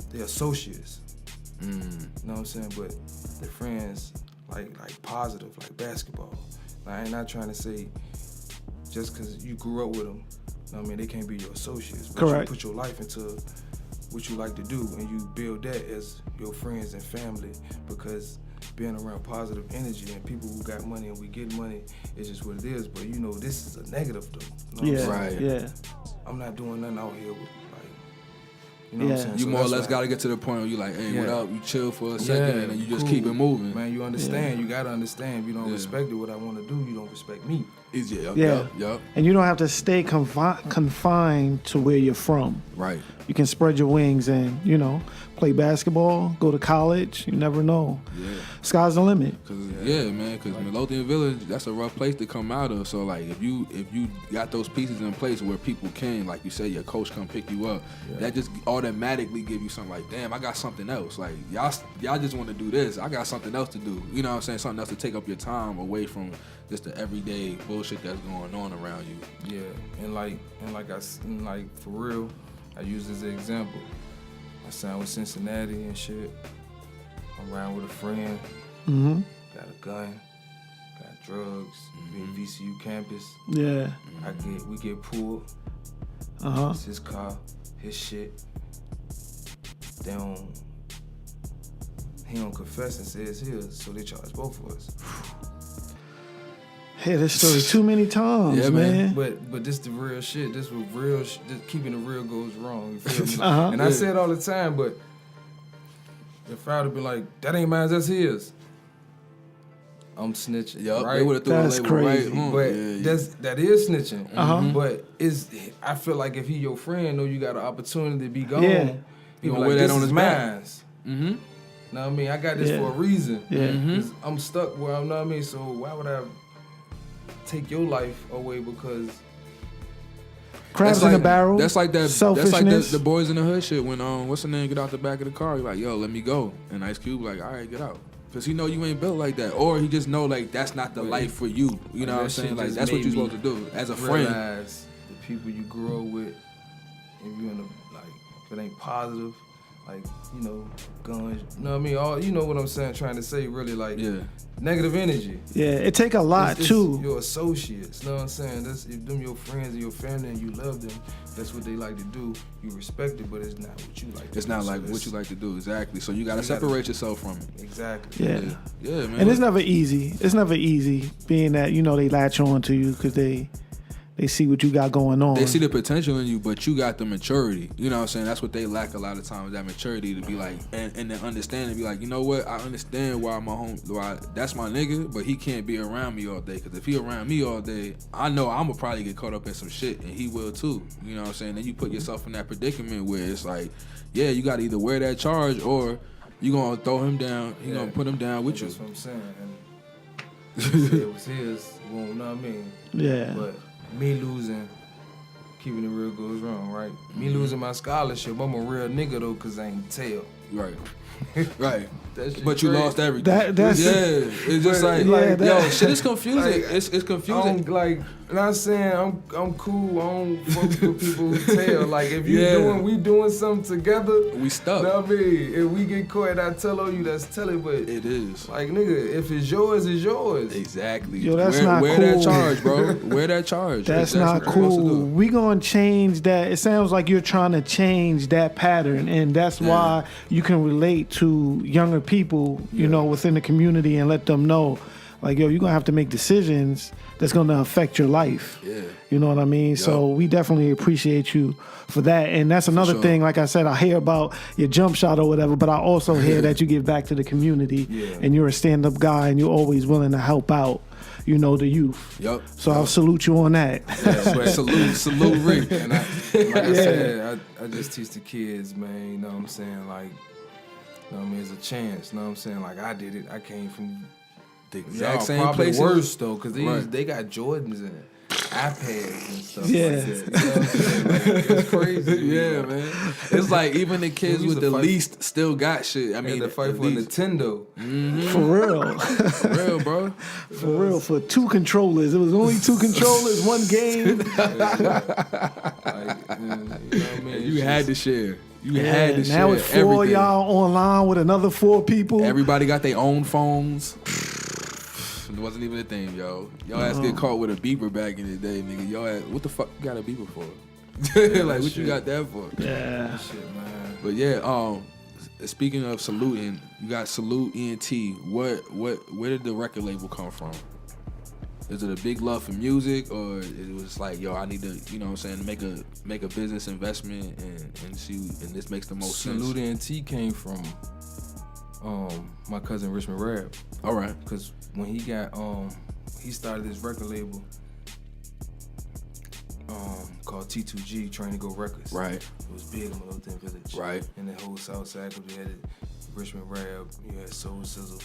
they're associates. You know what I'm saying? But they're friends, like positive, like basketball. Like, I'm not trying to say just because you grew up with them, you know what I mean, they can't be your associates. But Correct. you put your life into what you like to do, and you build that as your friends and family, because being around positive energy and people who got money and we get money is just what it is. But you know, this is a negative though. You know what I'm saying? Yeah. I'm not doing nothing out here with, like, you know what I'm saying? You So more or less why- got to get to the point where you like, hey, what up? You chill for a second and then you just keep it moving. Man, you understand. You got to understand. If you don't respect it, what I want to do, you don't respect me. Yup. And you don't have to stay confined to where you're from. Right. You can spread your wings and, you know, play basketball, go to college. You never know. Yeah. Sky's the limit. Man, because Midlothian Village, that's a rough place to come out of. So, like, if you got those pieces in place where people can, like you say, your coach come pick you up, that just automatically give you something like, damn, I got something else. Like, y'all just want to do this. I got something else to do. You know what I'm saying? Something else to take up your time away from just the everyday bullshit that's going on around you. Yeah, and for real, I use this as an example. I signed with Cincinnati and shit. I'm around with a friend. Mm-hmm. Got a gun. Got drugs. We in VCU campus. Yeah. We get pulled. It's his car, his shit. He don't confess and say it's his, so they charge both of us. Hey, this story too many times, man. But this the real shit. This was real. Just keeping it real goes wrong. You feel me? And I say it all the time, but if I would have been like, that ain't mine, that's his, I'm snitching. Yup, right? they would have threw That's a label crazy. right. But that is snitching. But I feel like if he your friend, know you got an opportunity to be gone. Yeah. He gonna like, wear that this on is his mine. Mm-hmm. Know what I mean? I got this for a reason. Yeah. 'Cause I'm stuck where I'm, know what I mean? So why would I take your life away because Crabs in the barrel. That's like that. Selfishness. That's like the Boys in the Hood shit. When what's the name? Get out the back of the car. He's like, yo, let me go. And Ice Cube like, all right, get out. Cause he know you ain't built like that, or he just know like that's not the life for you. You know what I'm saying? Like that's what you're supposed to do as a friend. Realize the people you grow up with, if you in a, like, if it ain't positive, like, you know, guns. You know what I mean? All, you know what I'm saying? Trying to say really like negative energy. Yeah, it take a lot it's too. Your associates, you know what I'm saying? That's if them your friends and your family and you love them, that's what they like to do. You respect it, but it's not what you like to do. It's not like what you like to do, exactly. So you gotta separate yourself from it. Exactly. Yeah. Yeah, man. And it's never easy. It's never easy being that, you know, they latch on to you because they see what you got going on. They see the potential in you, but you got the maturity. You know what I'm saying? That's what they lack a lot of times, that maturity to be like, and the understanding, be like, you know what? I understand why that's my nigga, but he can't be around me all day. Because if he around me all day, I know I'm going to probably get caught up in some shit, and he will too. You know what I'm saying? Then you put yourself in that predicament where it's like, yeah, you got to either wear that charge or you going to throw him down, you going to put him down with you. That's what I'm saying. And it was his, well, you know what I mean? Yeah. But me losing, keeping it real goes wrong, right? Me losing my scholarship, I'm a real nigga though, cause I ain't tell. Right. Right. But you lost everything. That's it's just like yo, shit is confusing. Like, it's confusing. Like, not saying I'm cool. I don't fuck with people who tell. Like, if we doing something together, we stuck. You know what I mean? If we get caught, I tell on you, that's telling. But it is. Like, nigga, if it's yours, it's yours. Exactly. Yo, that's not cool. Wear that charge, bro. Wear that charge. That's not cool. We gonna change that. It sounds like you're trying to change that pattern, and that's why you can relate to younger people, you know, within the community, and let them know, like, yo, you're gonna have to make decisions that's gonna affect your life. Yeah. You know what I mean? Yep. So we definitely appreciate you for that. And that's another thing, like I said, I hear about your jump shot or whatever, but I also hear that you give back to the community and you're a stand-up guy and you're always willing to help out, you know, the youth. Yep. So I'll salute you on that. Yeah, but salute Rick. And I said, I just teach the kids, man, you know what I'm saying? Like, you know what I mean? It's a chance, you know what I'm saying? Like, I did it. I came from the exact same probably place. Worse, though, because they got Jordans in it. iPads and stuff. Yeah. Like that. Like, it's crazy. Yeah, man. It's like even the kids with the least still got shit. I mean, the fight for Nintendo. For real. For real, bro. For real, for 2 controllers. It was only 2 controllers, 1 game. Like, you know what I mean? You had to share. You had to share. Now it's 4 everything. y'all online with another 4 people. Everybody got their own phones. It wasn't even a thing, yo. Y'all ass get caught with a beeper back in the day, nigga. Y'all ass, what the fuck you got a beeper for? Like, what you got that for? Yeah. Shit, man. But yeah, speaking of saluting, you got Salute Ent. Where did the record label come from? Is it a big love for music, or it was like, yo, I need to, you know what I'm saying, make a business investment and see, and this makes the most sense? Salute Ent came from my cousin Richmond Rab. All right. Because when he got he started this record label called T2G, Trying to Go Records. Right. It was big in Salute Village. Right. And the whole South Side, because we had Richmond Rab, you had Soul Sizzle,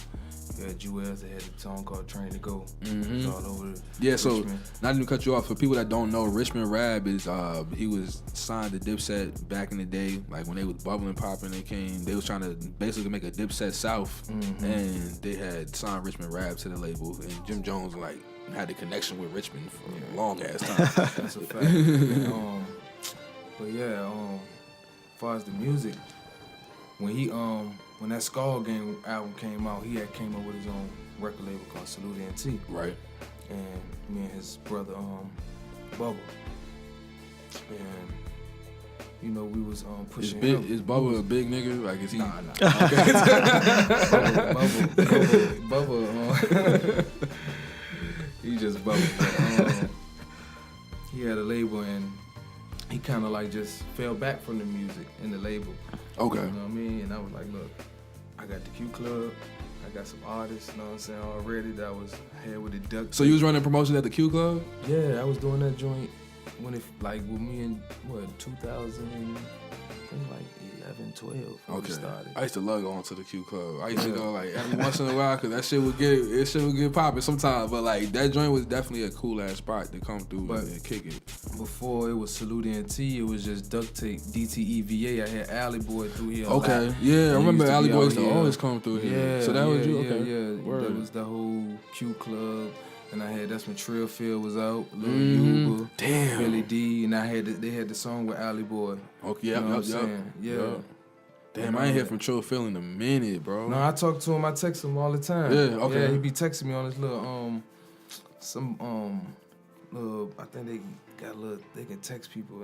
you had Jewels, they had a song called Trying to Go. Mm-hmm. It was all over Richmond. So not even cut you off, for people that don't know, Richmond Rab is he was signed to Dipset back in the day, like when they was bubbling popping. They was trying to basically make a Dipset South, and they had signed Richmond Rab to the label, and Jim Jones like had a connection with Richmond for a long ass time. That's a fact. And, but yeah, as far as the music, when that Skull Gang album came out, he had came up with his own record label called Salute Ent. Right. And me and his brother, Bubba. And you know, we was pushing him. Is Bubba a big nigga? Like, is he? Nah. Okay. Bubba. He just Bubba. He had a label, and he kind of like just fell back from the music in the label. Okay. You know what I mean? And I was like, look, I got the Q Club. I got some artists, you know what I'm saying, already that I was here with the Duck. So you was running promotion at the Q Club? Yeah, I was doing that joint when it, like, with me in, 2000, I think like 11, 12 when we started. I used to love going to the Q Club. I used to go like every once in a while because that shit would get popping sometimes. But like that joint was definitely a cool ass spot to come through and kick it. Before it was Salute Ent, it was just duct tape, DTEVA. I had Alley Boy through here. Okay, yeah, I remember Alley Boy used to always come through here. Yeah, so that was you. Okay, yeah. That was the whole Q Club. And that's when Trill Field was out, Lil Uber, Billy D, and they had the song with Alley Boy. Okay, you know what I'm saying? Yeah. Damn, I ain't heard from Trill Field in a minute, bro. No, I talk to him. I text him all the time. Yeah, okay. Yeah, he be texting me on his little I think they can text people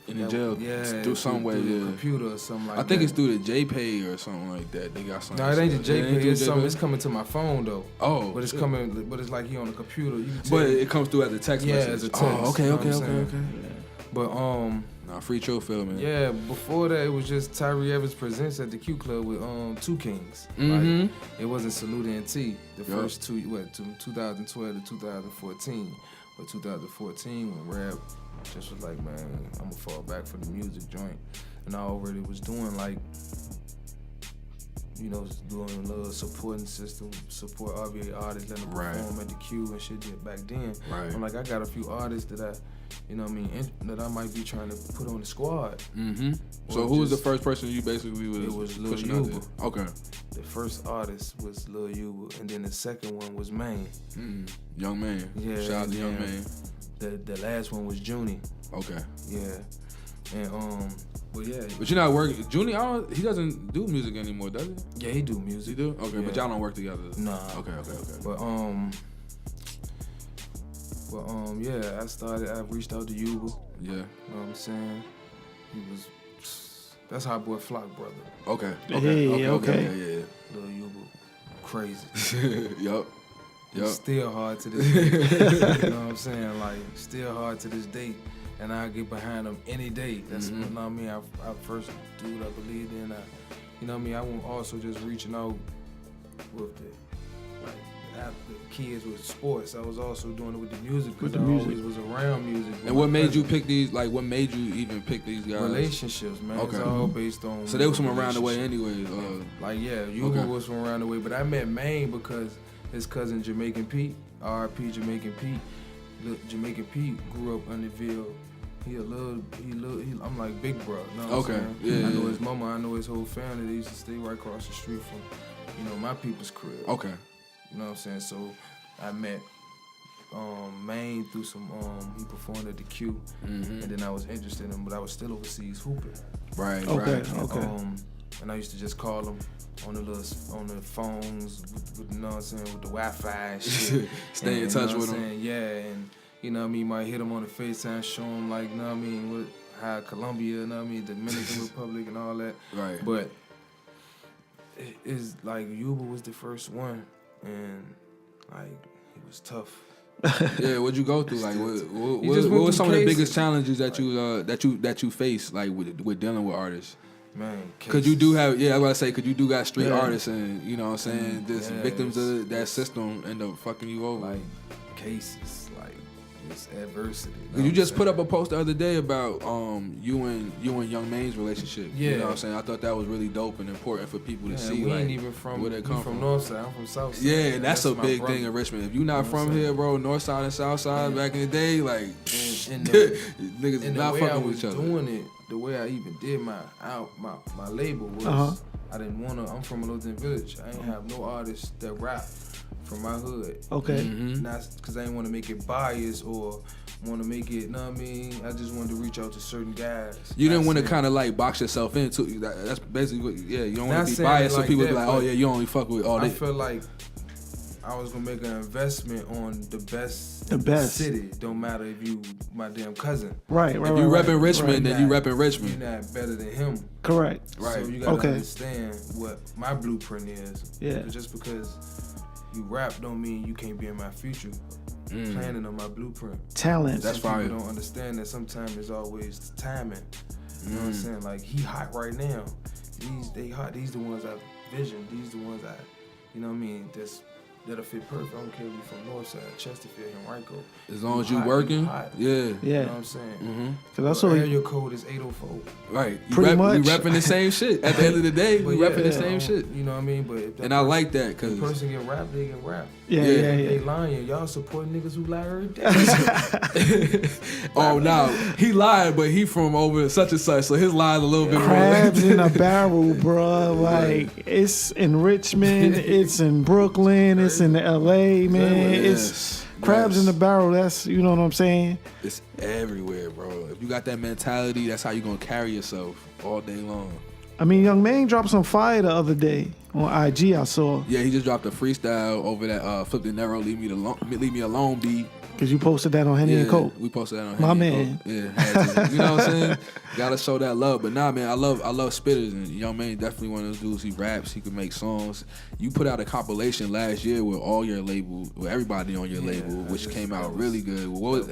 in the jail, through some way, through the computer or something like that. I think it's through the JPay or something like that. They got something. No, it ain't the JPay. It's something. It's coming to my phone though. Oh, but it's coming. But it's like he on the computer. But it comes through as a text message. Yeah, as a text. Oh, okay. Yeah. But nah, free Trill Field, man. Yeah, before that it was just Tyree Evans presents at the Q Club with 2 Kings. Mm-hmm. Like, it wasn't Salute Ent. The first two, 2012 to 2014. But 2014 when Rap just was like, man, I'm gonna fall back for the music joint, and I already was doing like, you know, doing a little supporting system, support RBA artists, let them perform at the Q and shit back then. Right. I'm like, I got a few artists that you know what I mean, that I might be trying to put on the squad. Mm-hmm. So who was the first person you basically was? It was Lil pushing Uber. Out there? Okay. The first artist was Lil Uber, and then the second one was Maine. Young Man. Yeah. Shout out to Young Man. The last one was Junie. Okay. Yeah. And but yeah. But you're not working. Junie, he doesn't do music anymore, does he? Yeah, he do music. He do? Okay, yeah. But y'all don't work together. Nah. Okay. But yeah, I reached out to Uber. Yeah. You know what I'm saying? That's Hot Boy Flock brother. Okay. Okay. Lil Uber. Crazy. Yup. Still hard to this day. You know what I'm saying? Like, still hard to this day. And I get behind them any day. That's you know what I mean. I first dude I believed in. You know what I mean. I was also just reaching out with the kids with sports. I was also doing it with the music because I always was around music. And what made you pick these? Like, what made you even pick these guys? Relationships, man. Okay. It's all based on. So they was from around the way, anyway. Uber was from around the way, but I met Maine because his cousin Jamaican Pete, R.I.P. Jamaican Pete. Jamaican Pete grew up in the Ville. I'm like big bro. You know what I'm saying? Yeah. I know his mama. I know his whole family. They used to stay right across the street from, my people's crib. Okay. You know what I'm saying? So I met Maine through some he performed at the Q, and then I was interested in him, but I was still overseas hooping. Right. Okay. And I used to just call him on the phones with you know what I'm saying, with the Wi-Fi and shit. Stay in touch with him. Yeah, and you know what I mean, might hit him on the FaceTime, show him like, you know what I mean, how Colombia, you know what I mean, Dominican Republic and all that. Right. But it's like Yuba was the first one, and like it was tough. Yeah, what'd you go through? Like, what were some of the biggest challenges that you face, like with dealing with artists? Man, because you do have, I was about to say, because you do got street artists, and you know what I'm saying, just victims of that system end up fucking you over. Like cases, like it's adversity. You just put up a post the other day about you and Young Main's relationship. Yeah. You know what I'm saying? I thought that was really dope and important for people to see. We like, ain't even from where they come from North Side. I'm from South Side. Yeah, that's a big thing in Richmond. If you're not from here, bro, North Side and South Side back in the day, like niggas is not fucking with each other. Doing it, the way I even did my label was I didn't want to. I'm from a Littleton Village. I ain't have no artists that rap from my hood. Okay. Not because I didn't want to make it biased or want to make it, know what I mean? I just wanted to reach out to certain guys. You didn't want to kind of like box yourself into. That's basically what, you don't want to be biased so people be like, oh yeah, you only fuck with all I this. feel like I was gonna make an investment on the best city. Don't matter if you my damn cousin. Right. If you repping Richmond, then you repping Richmond. You're not better than him. Correct. Right. So you gotta understand what my blueprint is. Yeah. But just because you rap don't mean you can't be in my future. Planning on my blueprint. Talent. That's fine. People don't understand that sometimes it's always timing. You know what I'm saying? Like he hot right now. They hot. These the ones I vision. These the ones you know what I mean? That'll fit perfect. I don't care if you from Northside, Chesterfield, Henrico. As long as you working, yeah. You know what I'm saying? Because area code is 804. Right. Pretty much. We repping the same shit. At the end of the day, we repping the same shit. You know what I mean? But if and I like that because the person get rap, they get rap. Yeah. They lying. Y'all support niggas who lie every day. Oh no, he lied, but he from over such and such, so his lie's a little bit crabs in a barrel, bro. Like it's in Richmond, it's in Brooklyn, it's in LA, man. It's crabs in the barrel. That's, you know what I'm saying? It's everywhere, bro. If you got that mentality, that's how you gonna carry yourself all day long. I mean, Young Maine dropped some fire the other day on IG. I saw. Yeah, he just dropped a freestyle over that Flip the Narrow, Leave Me Alone beat. Because you posted that on HennyNCoke. We posted that on My HennyNCoke. man. Yeah, had to. You know what I'm saying? Gotta show that love. But nah, man, I love spitters, and Young Maine definitely one of those dudes. He raps, he can make songs. You put out a compilation last year with all your label, with everybody on your label, which came out really good. Was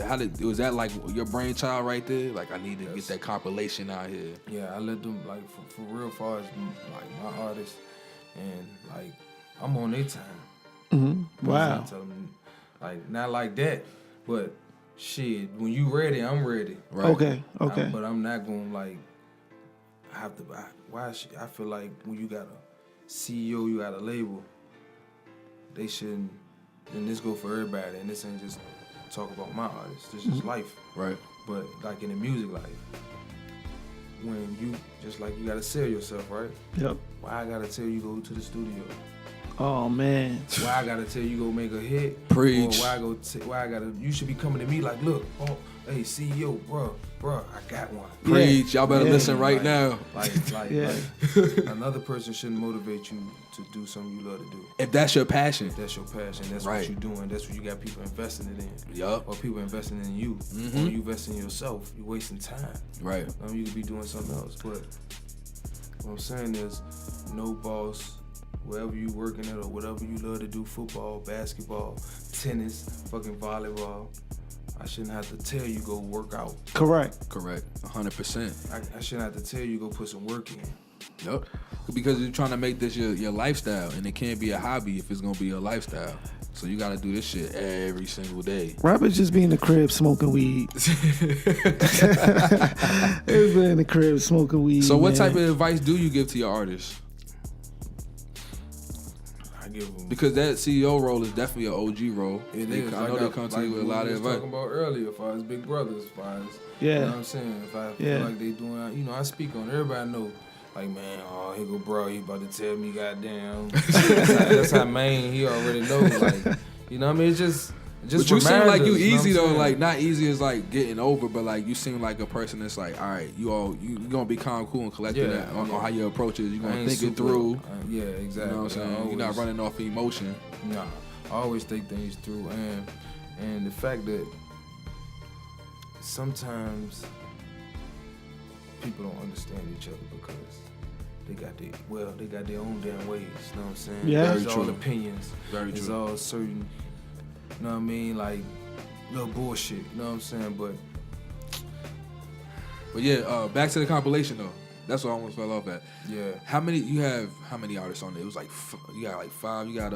that like your brainchild right there? Like, I need to get that compilation out here. Yeah, I let them, like, for real far as like my artists, and like I'm on their time. Wow. Tell them, like, not like that, but shit, when you ready, I'm ready. Right. Okay. But I'm not gonna like have to. Why? I feel like when you got a CEO, you got a label. They shouldn't. And this go for everybody. And this ain't just talk about my artists. This is life. Right. But like in the music life, when you just like you gotta sell yourself, right? Yep. Why I gotta tell you go to the studio? Oh man. Why I gotta tell you go make a hit? Preach. Or why I gotta? You should be coming to me like, look, hey CEO, bro, I got one. Preach. Y'all better listen right now. Like another person shouldn't motivate you to do something you love to do. If that's your passion. If that's your passion. That's right. what you're doing. That's what you got people investing it in. Yup. Or people investing in you. Or you investing in yourself. You're wasting time. Right. You could be doing something else. But what I'm saying is, no boss. Wherever you working at or whatever you love to do, football, basketball, tennis, fucking volleyball, I shouldn't have to tell you go work out. Correct. 100%. I shouldn't have to tell you go put some work in. Yep. Because you're trying to make this your lifestyle, and it can't be a hobby if it's gonna be your lifestyle. So you gotta do this shit every single day. Rappers just be in the crib smoking weed. It's been in the crib smoking weed. So what type of advice do you give to your artists? I give them. Because that CEO role is definitely an OG role. It is. I know they come to you with a lot of advice. Talking about earlier, as far as big brothers, as far as you know what I'm saying. If I feel like they doing, you know, I speak on everybody know. Like, man, oh, here go bro, he about to tell me, goddamn. that's how man, he already knows. Like, you know what I mean? It's just but you seem like you easy though, like not easy as like getting over, but like you seem like a person that's like, all right, you gonna be calm, cool, and collected on how your approach is. You gonna think it through. Yeah, exactly. You know what I'm saying? You're not running off emotion. Nah, I always think things through, and the fact that sometimes people don't understand each other because they got their own damn ways. You know what I'm saying? Yeah, it's all opinions. Very it's true. all certain. You know what I mean? Like little bullshit. You know what I'm saying? But yeah, back to the compilation though. That's what I almost fell off at. Yeah. How many artists on there? It was like you got like 5. You got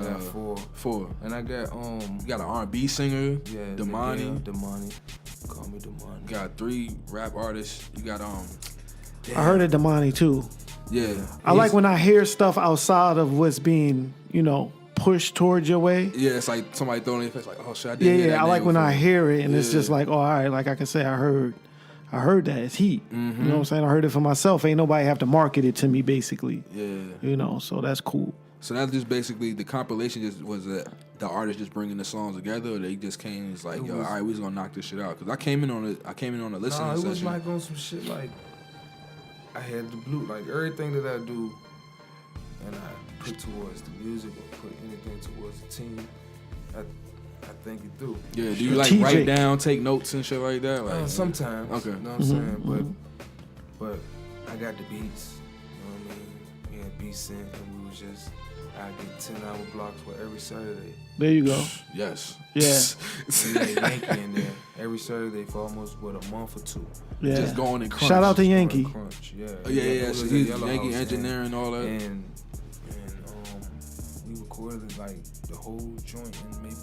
four. And I got you got an R&B singer. Yeah. Damani. Call me Damani. You got 3 rap artists. You got I heard of Damani too. Yeah. I like when I hear stuff outside of what's being, you know, pushed towards your way. Yeah, it's like somebody throwing in your face like, oh shit, I didn't hear that. I like when before. I hear it and it's just like, oh, all right, like I can say I heard that. It's heat. Mm-hmm. You know what I'm saying? I heard it for myself. Ain't nobody have to market it to me, basically. Yeah. You know, so that's cool. So that's just basically the compilation. Just was that the artist just bringing the songs together, or they just came and it's like, yo, all right, we just gonna knock this shit out. Because I came in on a listening session. It was like on some shit like I had the blue, like everything that I do, and I put towards the music or put anything towards the team. I think it through. Yeah, do you like write down, take notes and shit like that? Like, sometimes. Okay. You know what I'm saying? But I got the beats. You know what I mean? We had beats in, and we was just, I get 10-hour blocks for every Saturday. There you go. Yes. Yeah. We had Yankee in there every Saturday for almost, a month or 2. Yeah. Just going and crunch. Shout out to Yankee. Crunch. Yeah. Yeah. So he's Yankee engineering and all that. And we recorded like the whole joint in maybe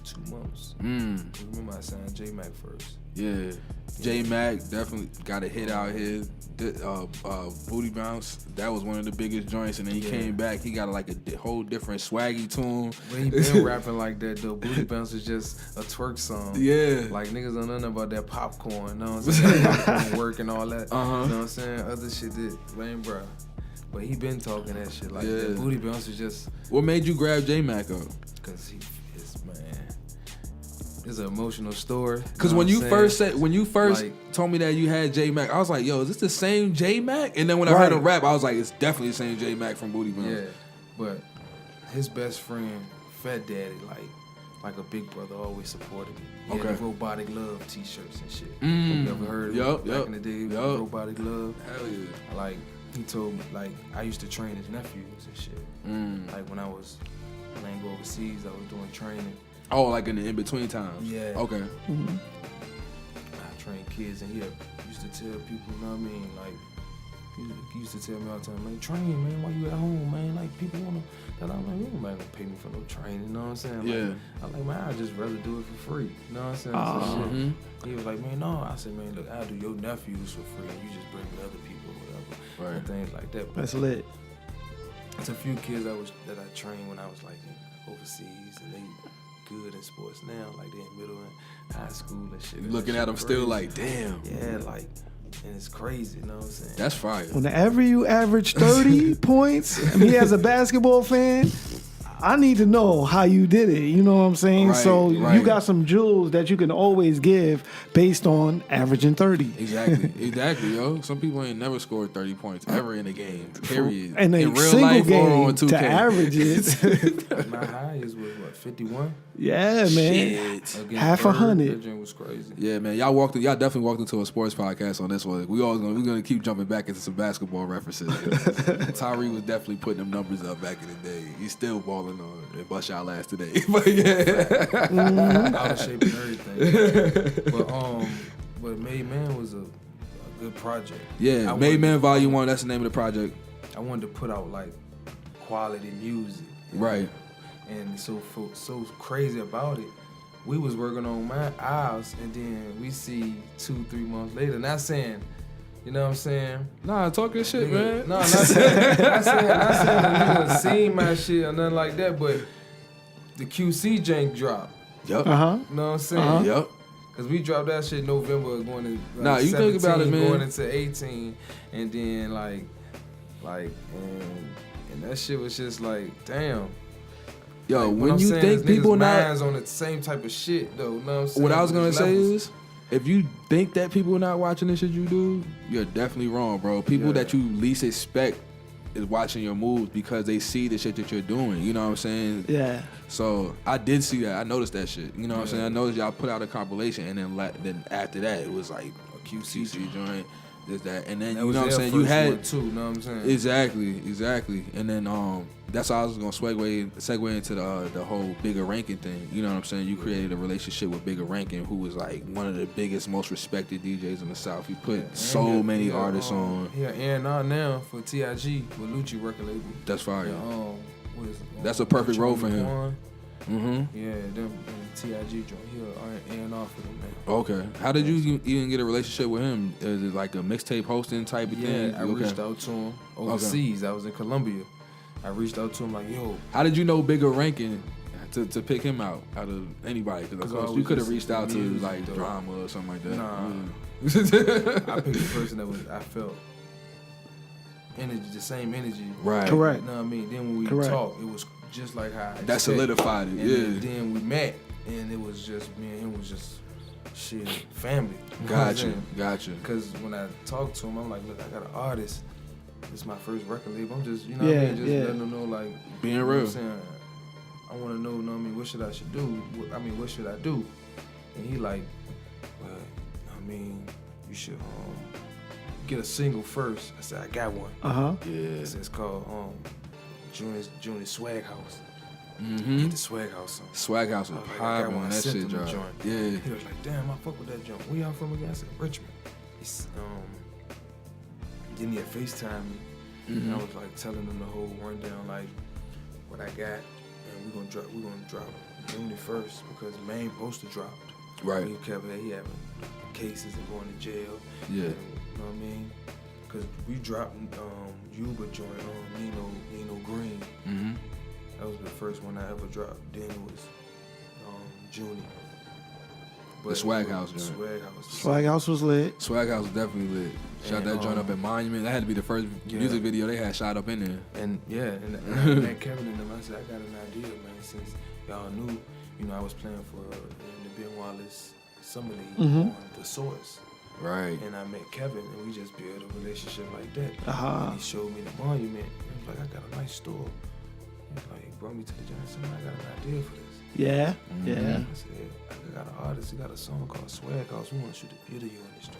2 months. Remember I signed J-Mac first. Yeah. J-Mac definitely got a hit out here. Booty Bounce, that was one of the biggest joints, and then he came back. He got like a whole different swaggy tune. When he been rapping like that though, Booty Bounce is just a twerk song. Yeah. Like niggas don't know nothing about that popcorn, you know what I'm saying? Popcorn work and all that. You know what I'm saying? Other shit did, lame bro. But he been talking that shit like that. Booty Bounce is just. What made you grab J-Mac up? Cause he is, man. It's an emotional story. Because when you first told me that you had J-Mac, I was like, yo, is this the same J-Mac? And then when I heard him rap, I was like, it's definitely the same J-Mac from Booty Bounce. Yeah, but his best friend, Fat Daddy, like a big brother, always supported me. He had the Robotic Love t-shirts and shit. You ever heard of him? Back in the day, Robotic Love. Hell yeah. Like, he told me, like, I used to train his nephews and shit. Like, when I ain't go overseas, I was doing training. Oh, like in the in-between times? Yeah. Okay. I trained kids, and he used to tell people, you know what I mean? Like, he used to tell me all the time, man, train, man, while you at home, man. Like, people want to, that I'm like, nobody gonna pay me for no training, you know what I'm saying? Like, I'm like, man, I'd just rather do it for free, you know what I'm saying? So he was like, man, no. I said, man, look, I'll do your nephews for free, and you just bring me other people or whatever, and things like that. That's lit. It's a few kids that I trained when I was like overseas, and they good in sports now, like they in middle and high school and shit. Looking at them still like, damn. Yeah, like, and it's crazy, you know what I'm saying? That's fire. Whenever you average 30 points, and me as a basketball fan, I need to know how you did it. You know what I'm saying? You got some jewels that you can always give based on averaging 30. Exactly, yo. Some people ain't never scored 30 points ever in a game, period. And in a real single life game or on 2K. to average it. My highest was, 51? Yeah, man. Half 100. That joint was crazy. Yeah, man. Y'all definitely walked into a sports podcast on this one. We're gonna keep jumping back into some basketball references. Tyree was definitely putting them numbers up back in the day. He's still balling on and bust y'all ass today. But yeah. Out of shape and everything. But Made Man was a good project. Yeah, Made Man Volume 1, that's the name of the project. I wanted to put out like quality music. Right. And so crazy about it, we was working on ours, and then we see 2-3 months later. Not saying You know what I'm saying? Nah, talk your shit, man. No, not saying that you done seen my shit or nothing like that, but the QC jank drop. Yup. You know what I'm saying? Yup. Cause we dropped that shit November going to like nah, you 17, think about it, man. going into 18, and then and that shit was just like, damn. Yo, like, when you think people not on the same type of shit though, you know what I'm saying? What I was gonna say is, if you think that people are not watching the shit you do, you're definitely wrong, bro. People that you least expect is watching your moves because they see the shit that you're doing. You know what I'm saying? Yeah. So I did see that. I noticed that shit. You know what I'm saying? I noticed y'all put out a compilation, and then after that, it was like a QC joint, this that, and then you know what I'm saying? You had too. You know what I'm saying? Exactly, and then that's how I was gonna segue into the whole Bigger Rankin thing. You know what I'm saying? You created a relationship with Bigger Rankin, who was like one of the biggest, most respected DJs in the South. He put so many artists on. Yeah, and now for TIG with Lucci record label. That's fire. What is it? That's a perfect role for him. Yeah, them TIG joint. He A&R for them, man. Okay. How did you even get a relationship with him? Is it like a mixtape hosting type of thing? Yeah, I reached out to him overseas. I was in Colombia. I reached out to him like, yo. How did you know Bigger Rankin to pick him out of anybody? Because of course you could have reached out to like Drama or something like that. Nah. I picked the person that I felt energy, the same energy. Right. Correct. You know what I mean? Then when we talked, it was just like how I that solidified it. And then we met, and it was just me and him was just shit family. Gotcha. Because when I talked to him, I'm like, look, I got an artist. It's my first record label. I'm just, you know what I mean? Just letting them know, like, being real. What I'm saying? I want to know, you know what I mean, what should I do? What should I do? And he like, well, I mean, you should get a single first. I said, I got one. Yeah. It's called Junior's Swag House. Mm-hmm. Get the Swag House song. Swag House was popping when that shit dropped. Yeah. He was like, damn, I fuck with that joint. Where y'all from again? I said, Richmond. Then he had FaceTime me, and I was like telling him the whole rundown, like what I got, and we're gonna drop Junior first because Main poster dropped. Right. He having cases and going to jail. Yeah. And, you know what I mean? Because we dropped Yuba joint Nino Green. Mm-hmm. That was the first one I ever dropped. Then it was Junior. The Swag House, Swag House was lit. Swag House was definitely lit. Shot that joint up at Monument. That had to be the first music video they had shot up in there. And and Kevin and them, I said, I got an idea, man. Since y'all knew, you know, I was playing for in the Ben Wallace Summer League on The Source. Right. And I met Kevin, and we just built a relationship like that. Uh-huh. And he showed me the Monument. He was like, I got a nice store. He was like, he brought me to the joint. I said, I got an idea for this. Yeah, yeah. I said, I got an artist. He got a song called Swag House. We want to shoot a video in this joint.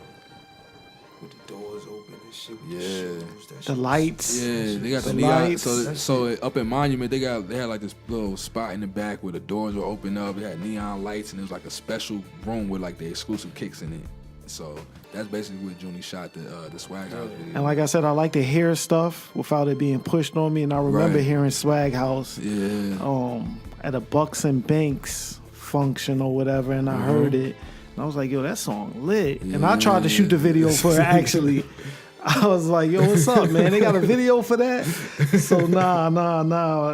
With the doors open and shit. With the shoes, the lights. Yeah, they got the neon. So up at Monument, they had like this little spot in the back where the doors were open up. They had neon lights, and it was like a special room with like the exclusive kicks in it. So that's basically where Junie shot the Swag House video. And like I said, I like to hear stuff without it being pushed on me. And I remember hearing Swag House at a Bucks and Banks function or whatever, and I heard it. And I was like, yo, that song lit. Yeah. And I tried to shoot the video for it, actually. I was like, yo, what's up, man? They got a video for that? So, nah,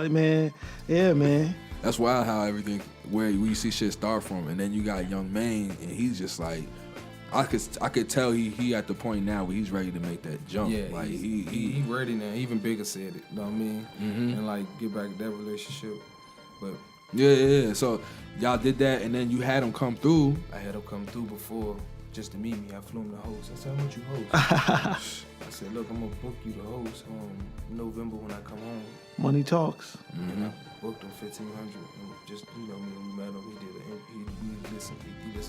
man. Yeah, man. That's wild how everything, where you see shit start from. And then you got Young Maine, and he's just like, I could tell he at the point now where he's ready to make that jump. Yeah, like he ready now. Even Bigger said it. You know what I mean? Mm-hmm. And like get back that relationship. But yeah. So y'all did that, and then you had him come through. I had him come through before just to meet me. I flew him to host. I said, how much you host? I said, look, I'm gonna book you to host November when I come home. Money talks. Mm-hmm. And I booked him $1,500. And just me when we met him, he listened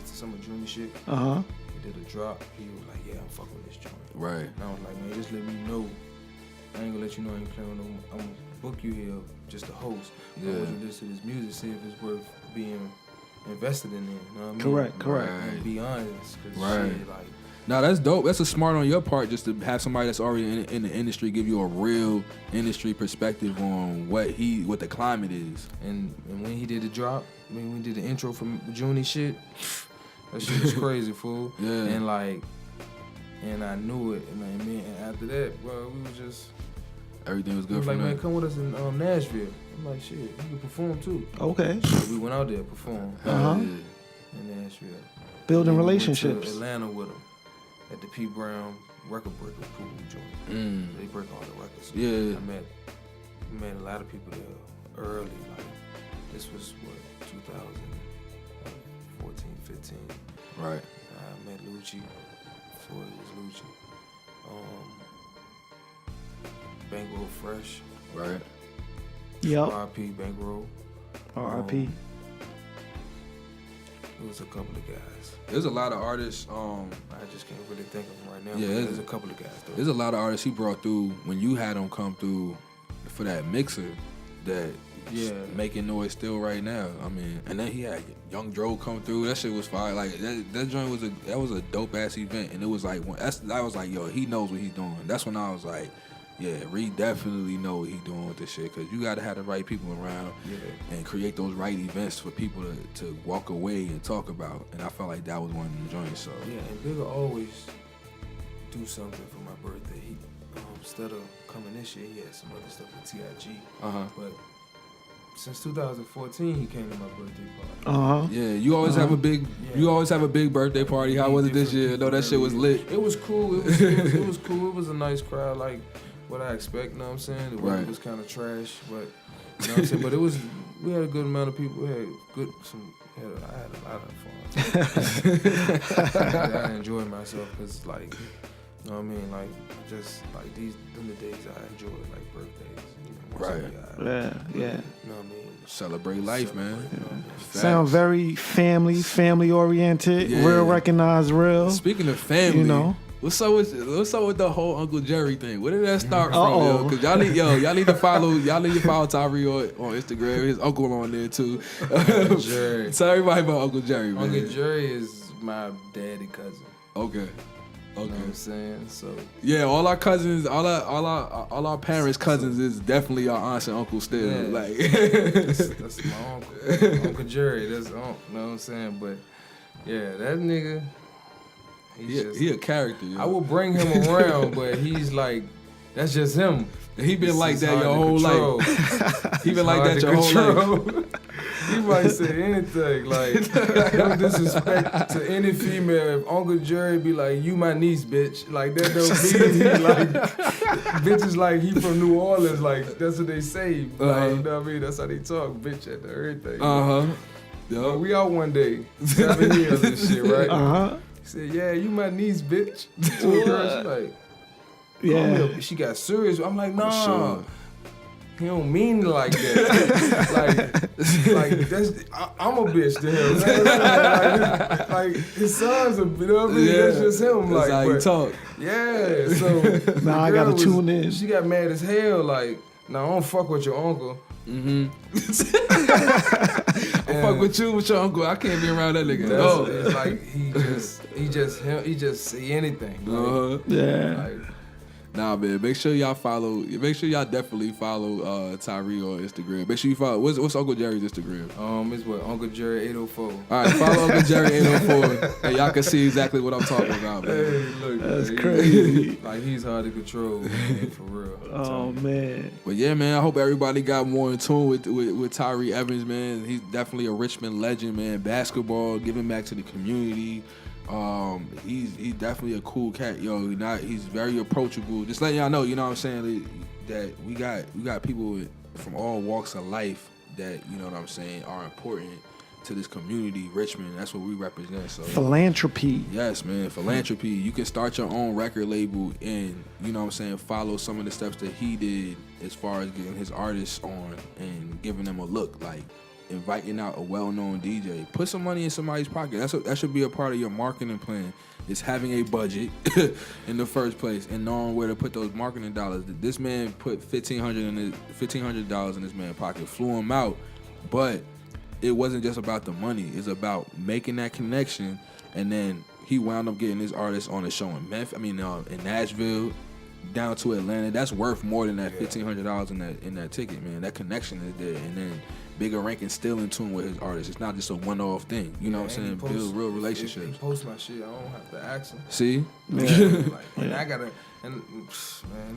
to some of Junior shit. He did a drop. He was like, yeah, I'm fucking with this joint. Right. And I was like, man, just let me know. I ain't gonna let you know I ain't playing no. I'm gonna book you here just to host. Yeah. I want you to listen to this music, see if it's worth being invested in it. You know what I mean? Correct. And be honest. Right. Shit, like, no, that's dope. That's a smart on your part, just to have somebody that's already in the industry give you a real industry perspective on what the climate is. And when he did the drop, when we did the intro from Junie shit, that shit was crazy, fool. Yeah. And like, And I knew it, and I mean, and after that, well, we was just everything was good. He was for like, them. man, come with us in Nashville. I'm like, shit, you can perform too. Okay. So we went out there, performed in Nashville. Building we relationships. went to Atlanta with them at the P. Brown record breaker pool joint. They break all the records. Yeah. I met a lot of people there early. Like this was what 2014, 15. Right. I met Lucci before it was Lucci. Bankroll Fresh. Right. Yep. R.I.P. Bankroll. R.I.P. It was a couple of guys. There's a lot of artists. I just can't really think of them right now. Yeah, there's a couple of guys though. There's a lot of artists he brought through when you had them come through for that mixer that making noise still right now. I mean, and then he had Young Dro come through. That shit was fire. Like that joint was a dope ass event, and it was like I was like, yo, he knows what he's doing. That's when I was like, yeah, Reed definitely know what he's doing with this shit, because you got to have the right people around and create those right events for people to walk away and talk about. And I felt like that was one of the joints. So yeah, and Bigger always do something for my birthday. He instead of coming this year, he had some other stuff with TIG. But since 2014, he came to my birthday party. Yeah, you always have a big, birthday party. How was it this year? No, that shit was lit. It was cool. It was cool. It was a nice crowd, like what I expect. You know what I'm saying? The weather was kind of trash, but you know what I'm saying. But we had a good amount of people. I had a lot of fun. I enjoyed myself because, like, you know what I mean? Like, just like them the days I enjoyed, like birthdays. You know, Right. Yeah. You know what I mean? Celebrate life, man. Sound very family oriented, real recognized real. Speaking of family, you know, what's up with the whole Uncle Jerry thing? Where did that start from, yo? Because y'all need to follow Tyree on Instagram. His uncle on there too. Jerry. Tell everybody about Uncle Jerry, man. Uncle Jerry is my daddy cousin. Okay. You know what I'm saying? So yeah, all our cousins, all our parents' cousins is definitely our aunts and uncles still. Yeah. Like that's my uncle, Uncle Jerry. That's uncle. You know what I'm saying? But yeah, that nigga. He a character. Yo. I will bring him around, but he's like, that's just him. He been like that your whole life. He been like that your whole life. He might say anything, like, no disrespect to any female. If Uncle Jerry be like, you my niece, bitch, like, that don't mean he like, bitches like he from New Orleans, like, that's what they say. Like, you know what I mean? That's how they talk, bitch, at everything. Yo. We out one day, 7 years and shit, right? He said, yeah, you my niece, bitch. To a girl, she like, yeah. She got serious. I'm like, nah. Sure. He don't mean it like that. like that's I'm a bitch to him. Like his sons, you know what I mean? That's just him. That's like how he talk. Yeah. So now I gotta tune in. She got mad as hell. Like, nah, I don't fuck with your uncle. I fuck with your uncle. I can't be around that nigga. No. It's like he just say anything. Like, yeah. Nah, man. Make sure y'all definitely follow Tyree on Instagram. Make sure you follow. What's Uncle Jerry's Instagram? It's what Uncle Jerry 804. All right, follow Uncle Jerry 804, and y'all can see exactly what I'm talking about, man. Hey, look, that's crazy. Like he's hard to control, man, for real. Oh man. But yeah, man. I hope everybody got more in tune with Tyree Evans, man. He's definitely a Richmond legend, man. Basketball, giving back to the community. He's definitely a cool cat, yo. He's very approachable. Just letting y'all know, you know what I'm saying, that we got people from all walks of life that, you know what I'm saying, are important to this community, Richmond. That's what we represent. So philanthropy. Yes, man, philanthropy. You can start your own record label and, you know what I'm saying, follow some of the steps that he did as far as getting his artists on and giving them a look, like inviting out a well-known DJ. Put some money in somebody's pocket. That should be a part of your marketing plan. Is having a budget in the first place and knowing where to put those marketing dollars. This man put $1,500 in this man's pocket, flew him out, but it wasn't just about the money. It's about making that connection, and then he wound up getting his artists on a show in Nashville, down to Atlanta, that's worth more than that $1,500 in that ticket, man. That connection is there, and then Bigger Rankin's still in tune with his artists. It's not just a one-off thing. You know what I'm saying? Build real relationships. He posts my shit. I don't have to ask him. See? And I gotta, man,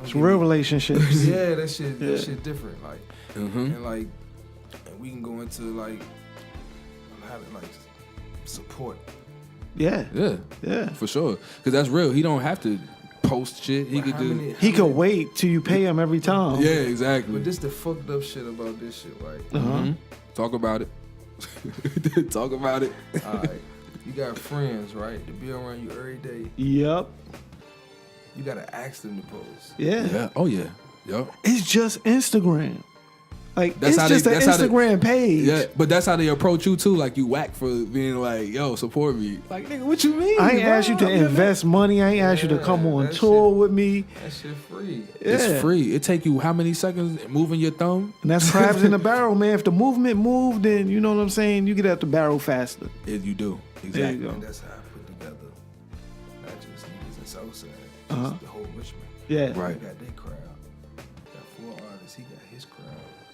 it's real relationships. Yeah, that shit different. Like, and like, and we can go into like how to like support. Yeah, for sure. Because that's real. He don't have to post shit. He could do. He could wait till you pay him every time. Yeah, exactly. But this the fucked up shit about this shit, right? Talk about it. Talk about it. All right. You got friends, right? To be around you every day. Yep. You gotta ask them to post. Yeah. Oh yeah. Yep. It's just Instagram. Like, it's just an Instagram page. Yeah, but that's how they approach you too. Like, you whack for being like, yo, support me. Like, nigga, what you mean? I ain't asked you to invest money. I ain't asked you to come on tour with me. That shit free. Yeah. It's free. It take you how many seconds moving your thumb? And that's crabs in the barrel, man. If the movement moved, then you know what I'm saying, you get at the barrel faster. You do. Exactly. There you go. And that's how I put together not just niggas in Southside, just the whole Richmond. Yeah. Right. He got their crowd. Got 4 artists. He got his crowd.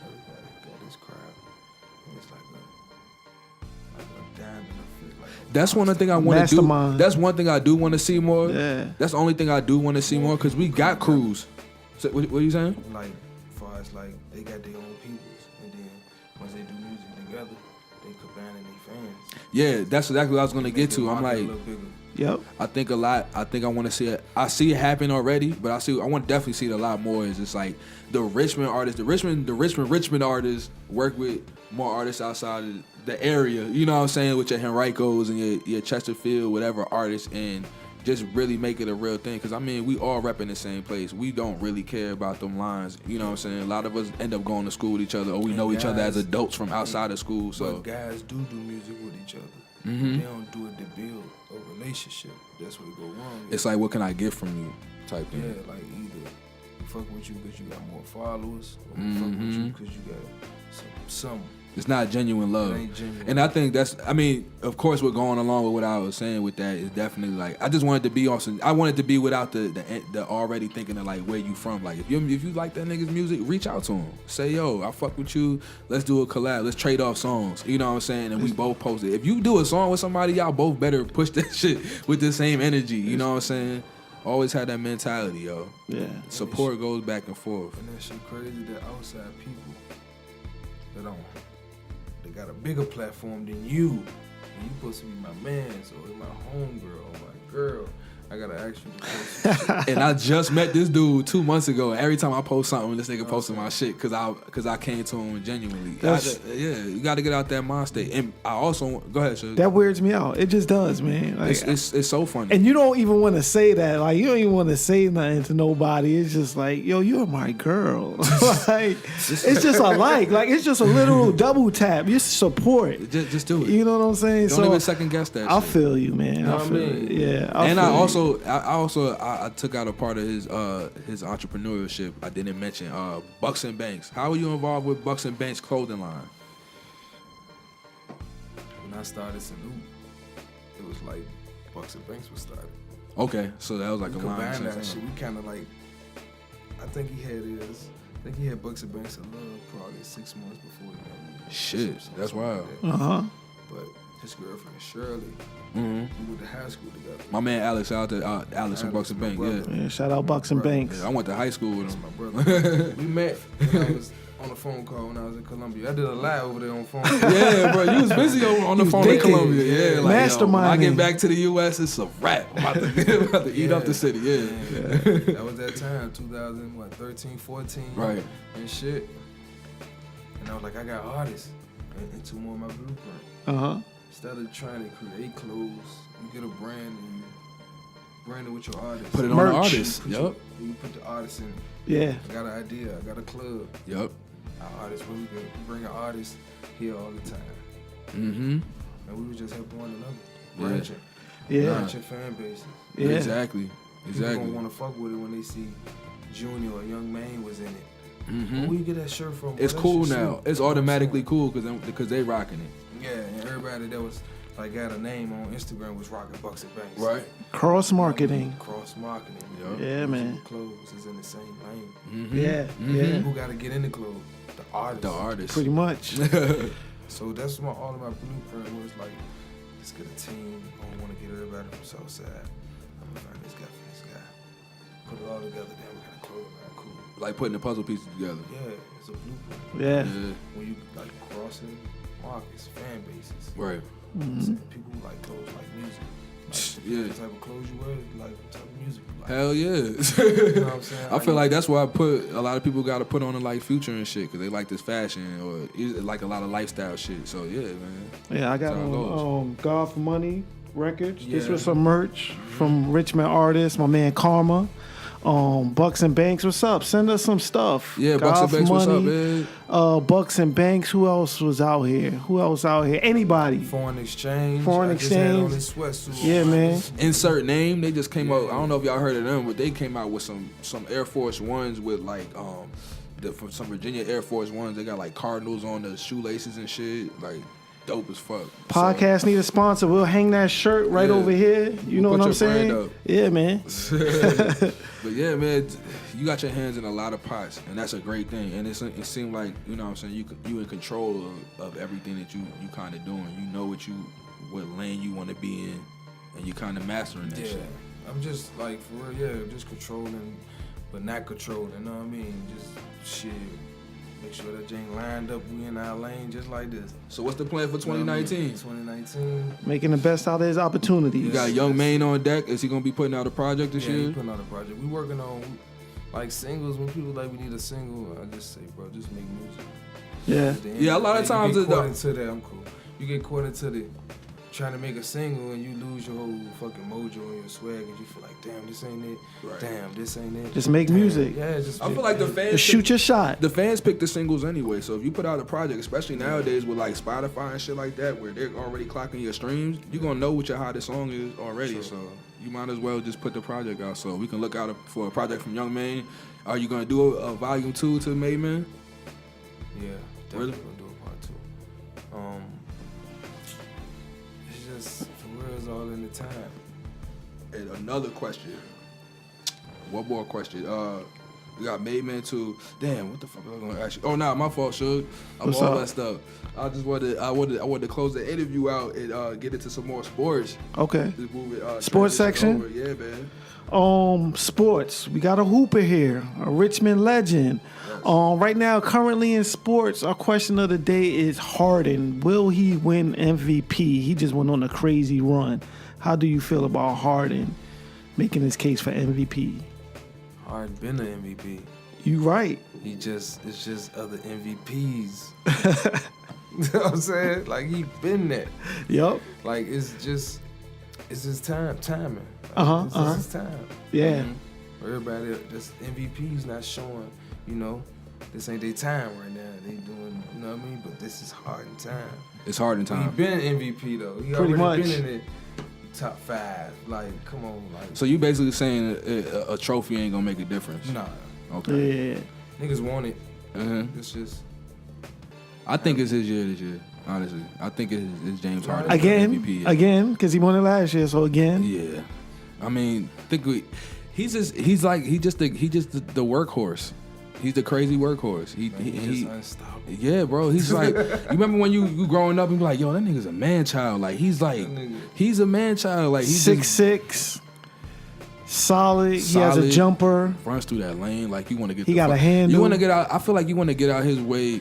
Everybody got his crowd. And it's like a diamond. That's one thing I want to do. Mastermind. That's one thing I do want to see more. Yeah. That's the only thing I do want to see more because we got crews. So, what are you saying? Like, as far as like, they got their own peoples. And then once they do music together, they combining their fans. Yeah, that's exactly what I was going to get to. I'm like, yep. I think a lot. I think I want to see it. I see it happen already, but I want to definitely see it a lot more. Is it's like the Richmond artists, the Richmond artists work with more artists outside of the area. You know what I'm saying? With your HennyNCokes and your Chesterfield, whatever artists, and just really make it a real thing. Because I mean, we all repping the same place. We don't really care about them lines. You know what I'm saying? A lot of us end up going to school with each other, or we know each other as adults from outside of school. So but guys do music with each other. Mm-hmm. They don't do it to build a relationship. That's where it go wrong. It's like, what can I get from you? Type thing. Yeah, like either we fuck with you because you got more followers, or we fuck with you because you got some. It's not genuine love. It ain't genuine. And I think that's, I mean, of course, we're going along with what I was saying with that is definitely like, I just wanted to be on some, I wanted to be without the already thinking of like where you from. Like if you like that nigga's music, reach out to him. Say, yo, I fuck with you. Let's do a collab. Let's trade off songs. You know what I'm saying? And we both post it. If you do a song with somebody, y'all both better push that shit with the same energy. You know what I'm saying? Always had that mentality, yo. Yeah. Support goes back and forth. And that shit crazy that outside people that they got a bigger platform than you. And you supposed to be my man, so it's my homegirl, my girl. I gotta ask you to post some shit. And I just met this dude 2 months ago. Every time I post something, this nigga posting my shit because I came to him genuinely. You got to get out that mind state. And I also go ahead, Suge. That weirds me out. It just does, man. Like, it's so funny. And you don't even want to say that. Like you don't even want to say nothing to nobody. It's just like, yo, you're my girl. Like it's just a like. Like it's just a literal double tap. You support. Just do it. You know what I'm saying? Don't even second guess that. I shit. feel you, man. I feel you. Yeah. I took out a part of his entrepreneurship. I didn't mention Bucks and Banks. How are you involved with Bucks and Banks clothing line? When I started Salute, it was like Bucks and Banks was started. Okay, so that was like we a line. Combined that shit. We kind of like. I think he had Bucks and Banks a little probably 6 months before he met me. Shit, that's wild. Uh-huh. But his girlfriend Shirley, we went to high school together. My man Alex out there, Alex from Bucks and Banks. Yeah, shout out Bucks and Banks. Yeah, I went to high school with him. That's my brother. We met when I was on a phone call when I was in Columbia. I did a live over there on phone. Yeah, bro, you was busy on the phone in Columbia. Yeah, like, mastermind. When I get back to the U.S., it's a wrap. I'm about to eat up the city. Yeah. That was that time, 2013, 14. Right. And shit. And I was like, I got artists and 2 more in my blueprint. Uh-huh. Instead of trying to create clothes, you get a brand and you brand it with your artist. Put it on the artist. Yep. You put the artist in it. Yeah. I got an idea. I got a club. Yep. Our artists, where we can bring an artist here all the time. Mm-hmm. And we would just help one another. Branching. Yeah. Branching fan bases. Yeah. Exactly. People gonna want to fuck with it when they see Junior or Young Mane was in it. Mm-hmm. Where you get that shirt from? It's cool now. It's automatically cool because they rocking it. Yeah, and everybody that was like got a name on Instagram was Rockin' Bucks and Banks. Right. Cross marketing. Cross marketing. Yeah, man. Clothes is in the same lane. Mm-hmm. Yeah, yeah. Who got to get in the clothes? The artist. The artist. Pretty much. So that's all of my blueprint was like, let's get a team. I don't want to get everybody from Southside. I'm gonna find this guy for this guy. Put it all together. Then we got a clothes. Cool. Like putting the puzzle pieces together. Yeah, it's a blueprint. Yeah. When you like crossing markets, fan bases. Right. Mm-hmm. People who like clothes, like music. Yeah. The type of clothes you wear, like the type of music you like. Hell yeah. You know what I'm saying? I feel like that's why a lot of people got to put on the like Future and shit because they like this fashion or like a lot of lifestyle shit. So yeah, man. Yeah, I got on God for Money records. Yeah. This was some merch from Richmond artists. My man Karma. Bucks and Banks, what's up? Send us some stuff. Yeah, Bucks and Banks, what's up, man? Bucks and Banks, who else was out here? Anybody? Foreign exchange. Foreign exchange. Just had on this sweatsuit. Yeah, man. Insert name. They just came out. I don't know if y'all heard of them, but they came out with some Air Force Ones with like from some Virginia Air Force Ones. They got like cardinals on the shoelaces and shit. Like dope as fuck. Podcast need a sponsor. We'll hang that shirt right over here. You know what I'm saying? Yeah, man. But yeah, man, you got your hands in a lot of pots, and that's a great thing. And it seemed like, you know what I'm saying, you in control of everything that you kind of doing. You know what lane you want to be in, and you kind of mastering that shit. I'm just like, for real, just controlling, but not controlling, you know what I mean? Just shit. Make sure that Jane lined up, we in our lane just like this. So what's the plan for 2019? 2019. Making the best out of his opportunities. You got Young Maine on deck. Is he going to be putting out a project this year? Yeah, he's putting out a project. We working on, like, singles. When people like, we need a single, I just say, bro, just make music. Yeah. Yeah, a lot of times you get caught into that, I'm cool. You get caught into the trying to make a single and you lose your whole fucking mojo and your swag and you feel like, damn, this ain't it. Right. Damn, this ain't it. Just make music. Yeah, just I feel like the fans just shoot your shot. The fans pick the singles anyway. So if you put out a project, especially nowadays with like Spotify and shit like that, where they're already clocking your streams, you're gonna know what your hottest song is already. Sure. So you might as well just put the project out. So we can look out for a project from Young Maine. Are you gonna do a volume 2 to May Man? Yeah, definitely gonna do a part 2. It's just it's all in the time. And another question. One more question. We got Made Man 2. Damn, what the fuck was I gonna ask you? Oh, nah, my fault, Suge. I'm all messed up. I wanted to close the interview out and get into some more sports. Okay. Move sports section? over. Yeah, man. Sports. We got a hooper here, a Richmond legend. Yes. Right now, currently in sports, our question of the day is Harden. Will he win MVP? He just went on a crazy run. How do you feel about Harden making his case for MVP? Harden been the MVP. You right. It's just other MVPs. You know what I'm saying? Like he been there. Yep. Like it's just timing. It's his time. Yeah. Everybody, this MVP's not showing, this ain't their time right now. They doing, you know what I mean? But this is Harden time. It's Harden time. He been MVP though. He Pretty already much been in it. Top 5, like, come on, like. So you basically saying a trophy ain't gonna make a difference? Nah. Okay. Yeah. Niggas want it. It's just. I think it's his year this year. Honestly, I think it's James Harden MVP. Again, because he won it last year. So again. Yeah. I mean, he's just the workhorse. He's the crazy workhorse. He's unstoppable. Yeah, bro. He's like, you remember when you growing up and be like, yo, that nigga's a man child. Like he's a man child. Like he's 6'6", solid. He has a jumper. Runs through that lane. Like you want to get. He got a handle. You want to get out. I feel like you want to get out his way,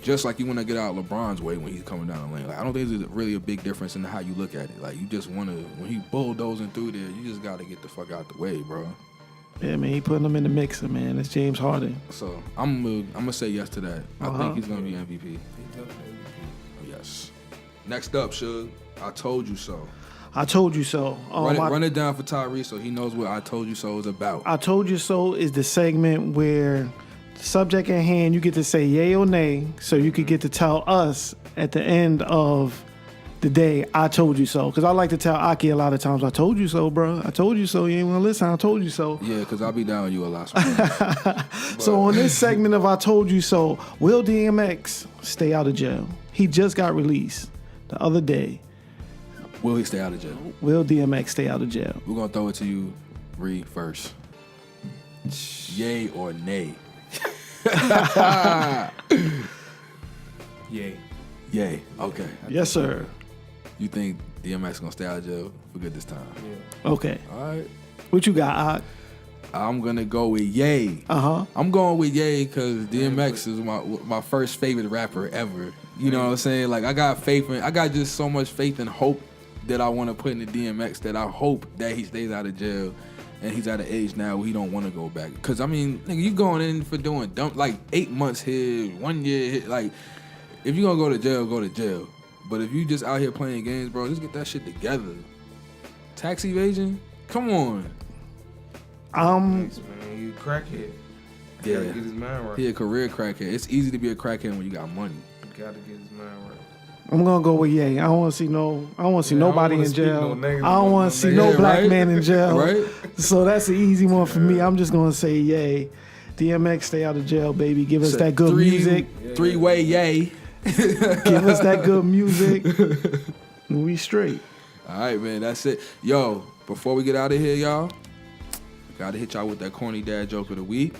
just like you want to get out LeBron's way when he's coming down the lane. Like I don't think there's really a big difference in how you look at it. Like you just want to, when he bulldozing through there, you just got to get the fuck out the way, bro. Yeah, man, he putting them in the mixer, man. It's James Harden. So I'm gonna say yes to that. I think he's gonna be MVP. He definitely MVP. Yes. Next up, Suge, I told you so. I told you so. Run it down for Tyree so he knows what I told you so is about. I told you so is the segment where the subject at hand you get to say yay or nay, so you could get to tell us at the end of the day, I told you so. Because I like to tell Aki a lot of times, I told you so, bro. I told you so. You ain't want to listen. I told you so. Yeah, because I'll be down with you a lot. So on this segment of I told you so, will DMX stay out of jail? He just got released the other day. Will he stay out of jail? Will DMX stay out of jail? We're going to throw it to you, Ree, first. Yay or nay? Yay. Yay. Okay. Yes, sir. You think DMX going to stay out of jail for good this time? Yeah. Okay. All right. What you got, Ock? I'm going to go with yay. Uh-huh. I'm going with yay because DMX is my first favorite rapper ever. You know what I'm saying? Like, I got just so much faith and hope that I want to put in the DMX that I hope that he stays out of jail and he's at an age now where he don't want to go back. Because, I mean, nigga, you going in for doing dumb, like 8 months here, 1 year here. Like, if you going to go to jail, go to jail. But if you just out here playing games, bro, just get that shit together. Tax evasion? Come on. Thanks, man. You a crackhead. Yeah. Gotta get his mind right. He a career crackhead. It's easy to be a crackhead when you got money. You gotta get his mind right. I'm gonna go with yay. I don't want to see nobody in jail. I don't want to see no black man in jail. Right? So that's an easy one for me. I'm just gonna say yay. DMX, stay out of jail, baby. Give us that good music. Three-way yay. Give us that good music. And we straight. All right, man. That's it. Yo, before we get out of here, y'all, gotta hit y'all with that corny dad joke of the week.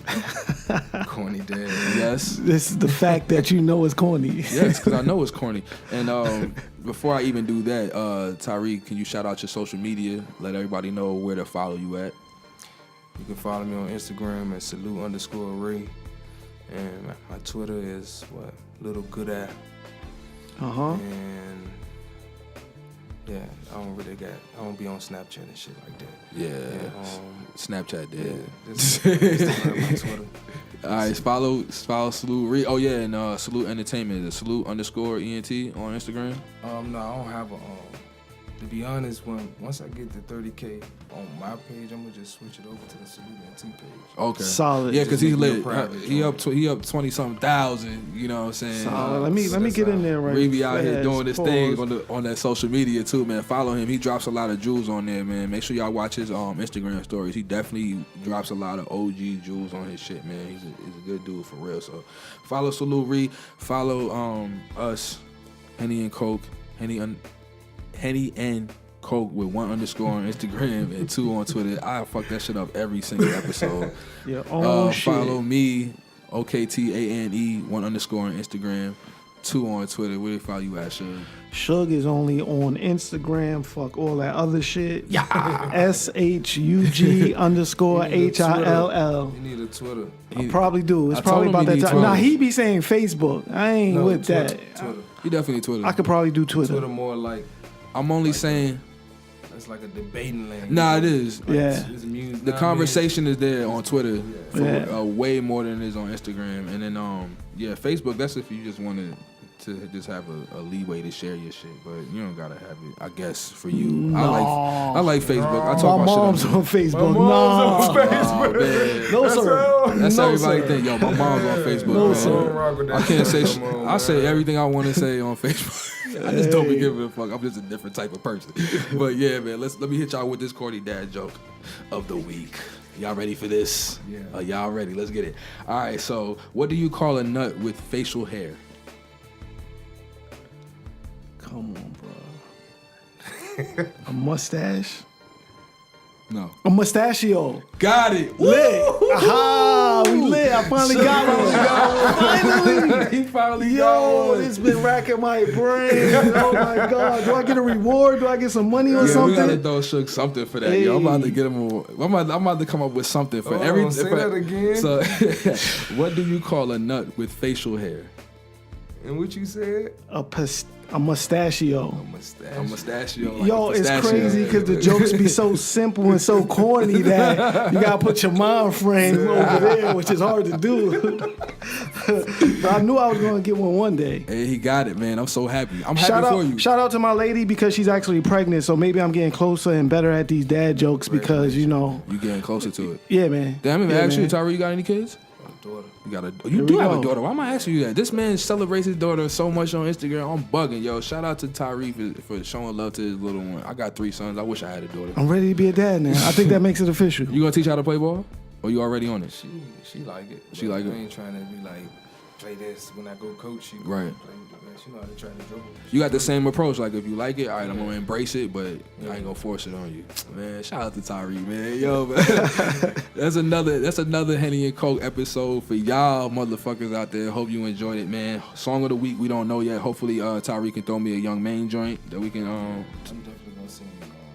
Corny dad. Yes. This is the fact that you know it's corny. Yes, because I know it's corny. And before I even do that, Tyree, can you shout out your social media? Let everybody know where to follow you at. You can follow me on Instagram at salute_Ray. And my Twitter is Little Good At. Uh-huh. And yeah, I don't be on Snapchat and shit like that. Yeah. Snapchat dead. Yeah, just Instagram, my Twitter. All right, follow Salute Re. Oh yeah, and Salute Entertainment is Salute_ENT on Instagram. No, I don't have a. To be honest, once I get to 30K on my page, I'm gonna just switch it over to the Salute Ent page. Okay. Solid. Yeah, because he's lit. He up joint. 20-something thousand. You know what I'm saying? Solid. Let me get in there right. Re be out here fast. doing this Pause. thing on that social media too, man. Follow him. He drops a lot of jewels on there, man. Make sure y'all watch his Instagram stories. He definitely drops a lot of OG jewels on his shit, man. He's a good dude for real. So follow Salute Re. Follow us, HennyNCoke, HennyNCoke with 1_ on Instagram and 2 on Twitter. I fuck that shit up every single episode. Shit. Follow me, OKTANE, 1_ on Instagram, 2 on Twitter. Where they follow you at, Shug? Shug is only on Instagram. Fuck all that other shit. Yeah. SHUG_HILL. You need a Twitter. I probably do. It's I probably told him about he that need time. Nah, Twitter. he be saying Facebook. I ain't with Twitter, that. Twitter. You definitely Twitter. I could probably do Twitter. Twitter more like I'm only saying. it's like a debating lane. Nah, it is. Yeah. It's music, The conversation is there on Twitter for Yeah. way more than it is on Instagram. And then, Facebook, that's if you just wanted to just have a leeway to share your shit. But you don't gotta have it, I guess, for you. No. I like Facebook. I My talk about mom's shit on Facebook. mom's No. on Facebook. man. No, sir. That's No, everybody sir. think. Yo, my mom's on Facebook. No, man. sir. I can't say. I say everything I want to say on Facebook. I just don't be giving a fuck. I'm just a different type of person. But yeah, man. Let me hit y'all with this corny dad joke of the week. Y'all ready for this? Yeah. Y'all ready? Let's get it. All right. So, what do you call a nut with facial hair? Come on, bro. A mustache? No. A mustachio. Got it. Lit. Aha, we lit. I finally got one. Finally. He finally got Yo, one. it's been racking my brain. Oh my God. Do I get a reward? Do I get some money or Yeah, something? we gotta throw Shook something for that. Yo, I'm about to get him. I'm about to come up with something for every. Say that again. So, what do you call a nut with facial hair? And what you said? A mustachio. A mustachio. Like Yo, a it's pistachio. crazy because the jokes be so simple and so corny that you gotta put your mind frame over there, which is hard to do. But I knew I was gonna get one day. Hey, he got it, man. I'm so happy. I'm happy for you. Shout out to my lady because she's actually pregnant, so maybe I'm getting closer and better at these dad jokes because You getting closer to it. Yeah, man. Damn, yeah, ask you, man. Tyree, you got any kids? Daughter. You do have a daughter. Why am I asking you that? This man celebrates his daughter so much on Instagram. I'm bugging, yo. Shout out to Tyree for showing love to his little one. I got 3 sons. I wish I had a daughter. I'm ready to be a dad now. I think that makes it official. You gonna teach her how to play ball? Or you already on it? She like it. She like it? I ain't trying to be like play this when I go coach. You right. Play with the best. You know how to try to dribble. You got the same approach. Like if you like it, all right, I'm gonna embrace it, but I ain't gonna force it on you. Man, shout out to Tyree, man. Yo, man. That's another Henny and Coke episode for y'all motherfuckers out there. Hope you enjoyed it, man. Song of the week, we don't know yet. Hopefully Tyree can throw me a Young Main joint that we can I'm definitely gonna sing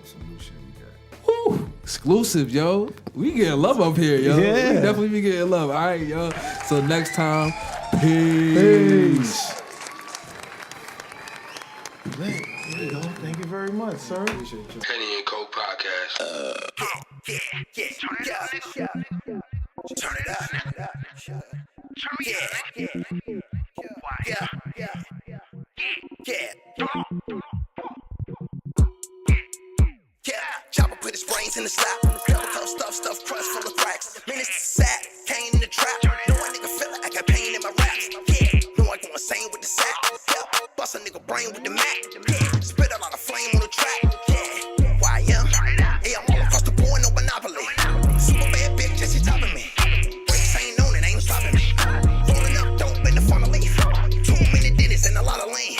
some new shit we got. Woo! Exclusive, yo. We getting love up here, yo. Yeah. We definitely be getting love. All right, yo. So next time, peace. There you go. Thank you very much, sir. Appreciate you. HennyNCoke podcast. Turn it up. Chopper put his brains in the slap. Double toe stuff crust full of cracks. Minutes to sack, cane in the trap. No a nigga feel it, I got pain in my raps. Yeah, no I go insane with the sack. Yeah, bust a nigga brain with the Mac. Yeah, spit a lot of flame on the track. Yeah, YM. Hey, I'm all across the board, no monopoly. Super bad bitch, just he topping me. Brakes ain't known, it ain't stopping me. Rolling up, don't bend the funnel leaf. 2 minute dentist and a lot of lean.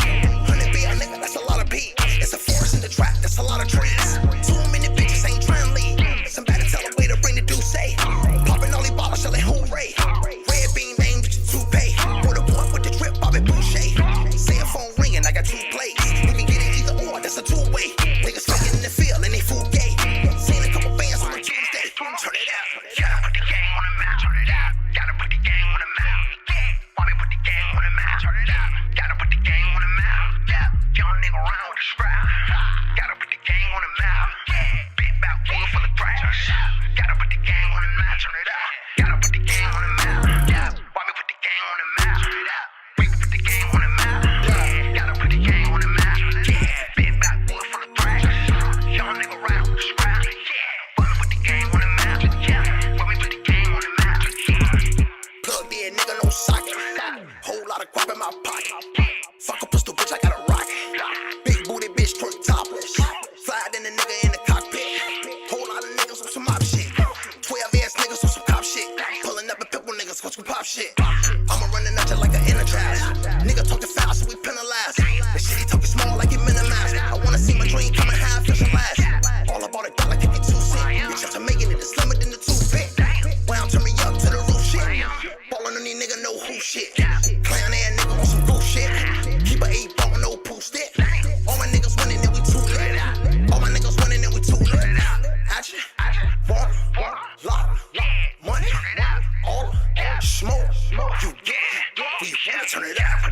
100 B, a nigga, that's a lot of beat. It's a forest in the trap, that's a lot of trees. 2 minute bitches ain't trying to leave. Somebody tell a way to bring the deuce. Popping all these bottles, selling hooray. Red bean name with your toupee. Put a point with the drip, Bobby Boucher. Cell phone ringing, I got 2 plates. We can get it either or, that's a 2-way. Niggas faking in the field and they fool gay. Seen a couple bands on a Tuesday. Turn it up. Gotta put the gang on the map. Turn it up. Gotta put the gang on the map. Bobby put the gang on the map. Turn it up. Gotta put the gang on the map. Young nigga around with a strap. Gotta put the gang on the map. Big back wood full of trash. Gotta put the gang on the map. Turn it up. Gotta put the gang on the map. Bobby put the gang on the map. We put the gang on the map. Gotta put the gang on the map. Big back wood full of trash. Young nigga around with a strap. Bobby put the gang on the map. Bobby put the gang on the map. Plug in, nigga, no socket. Whole lot of guap in my pocket. Fuck a pistol, bitch, I got a rocket. Big booty bitch, twerk topless. Slide in the nigga in the cockpit. Whole lot of niggas on some mob shit. 12-ass niggas on some cop shit. Pulling up a pimple niggas on some pop shit. I'ma run at you like an energize. Nigga talking fast, so we penalize. The shit he talking small like it minimized. I wanna see my dream coming high, visualize. All about $1, 52 cents. Bitch, after making it, it's slimmer than the toothpick. Round turn me up to the roof shit. Ballin' on these nigga, know who shit. Clown ass nigga on some goof shit. Keep a 8 ball, no pool stick. All my niggas winning and we too lit. All my niggas winning and we too lit. Action, want, lot, money, all, smoke, you get it. We turn it up.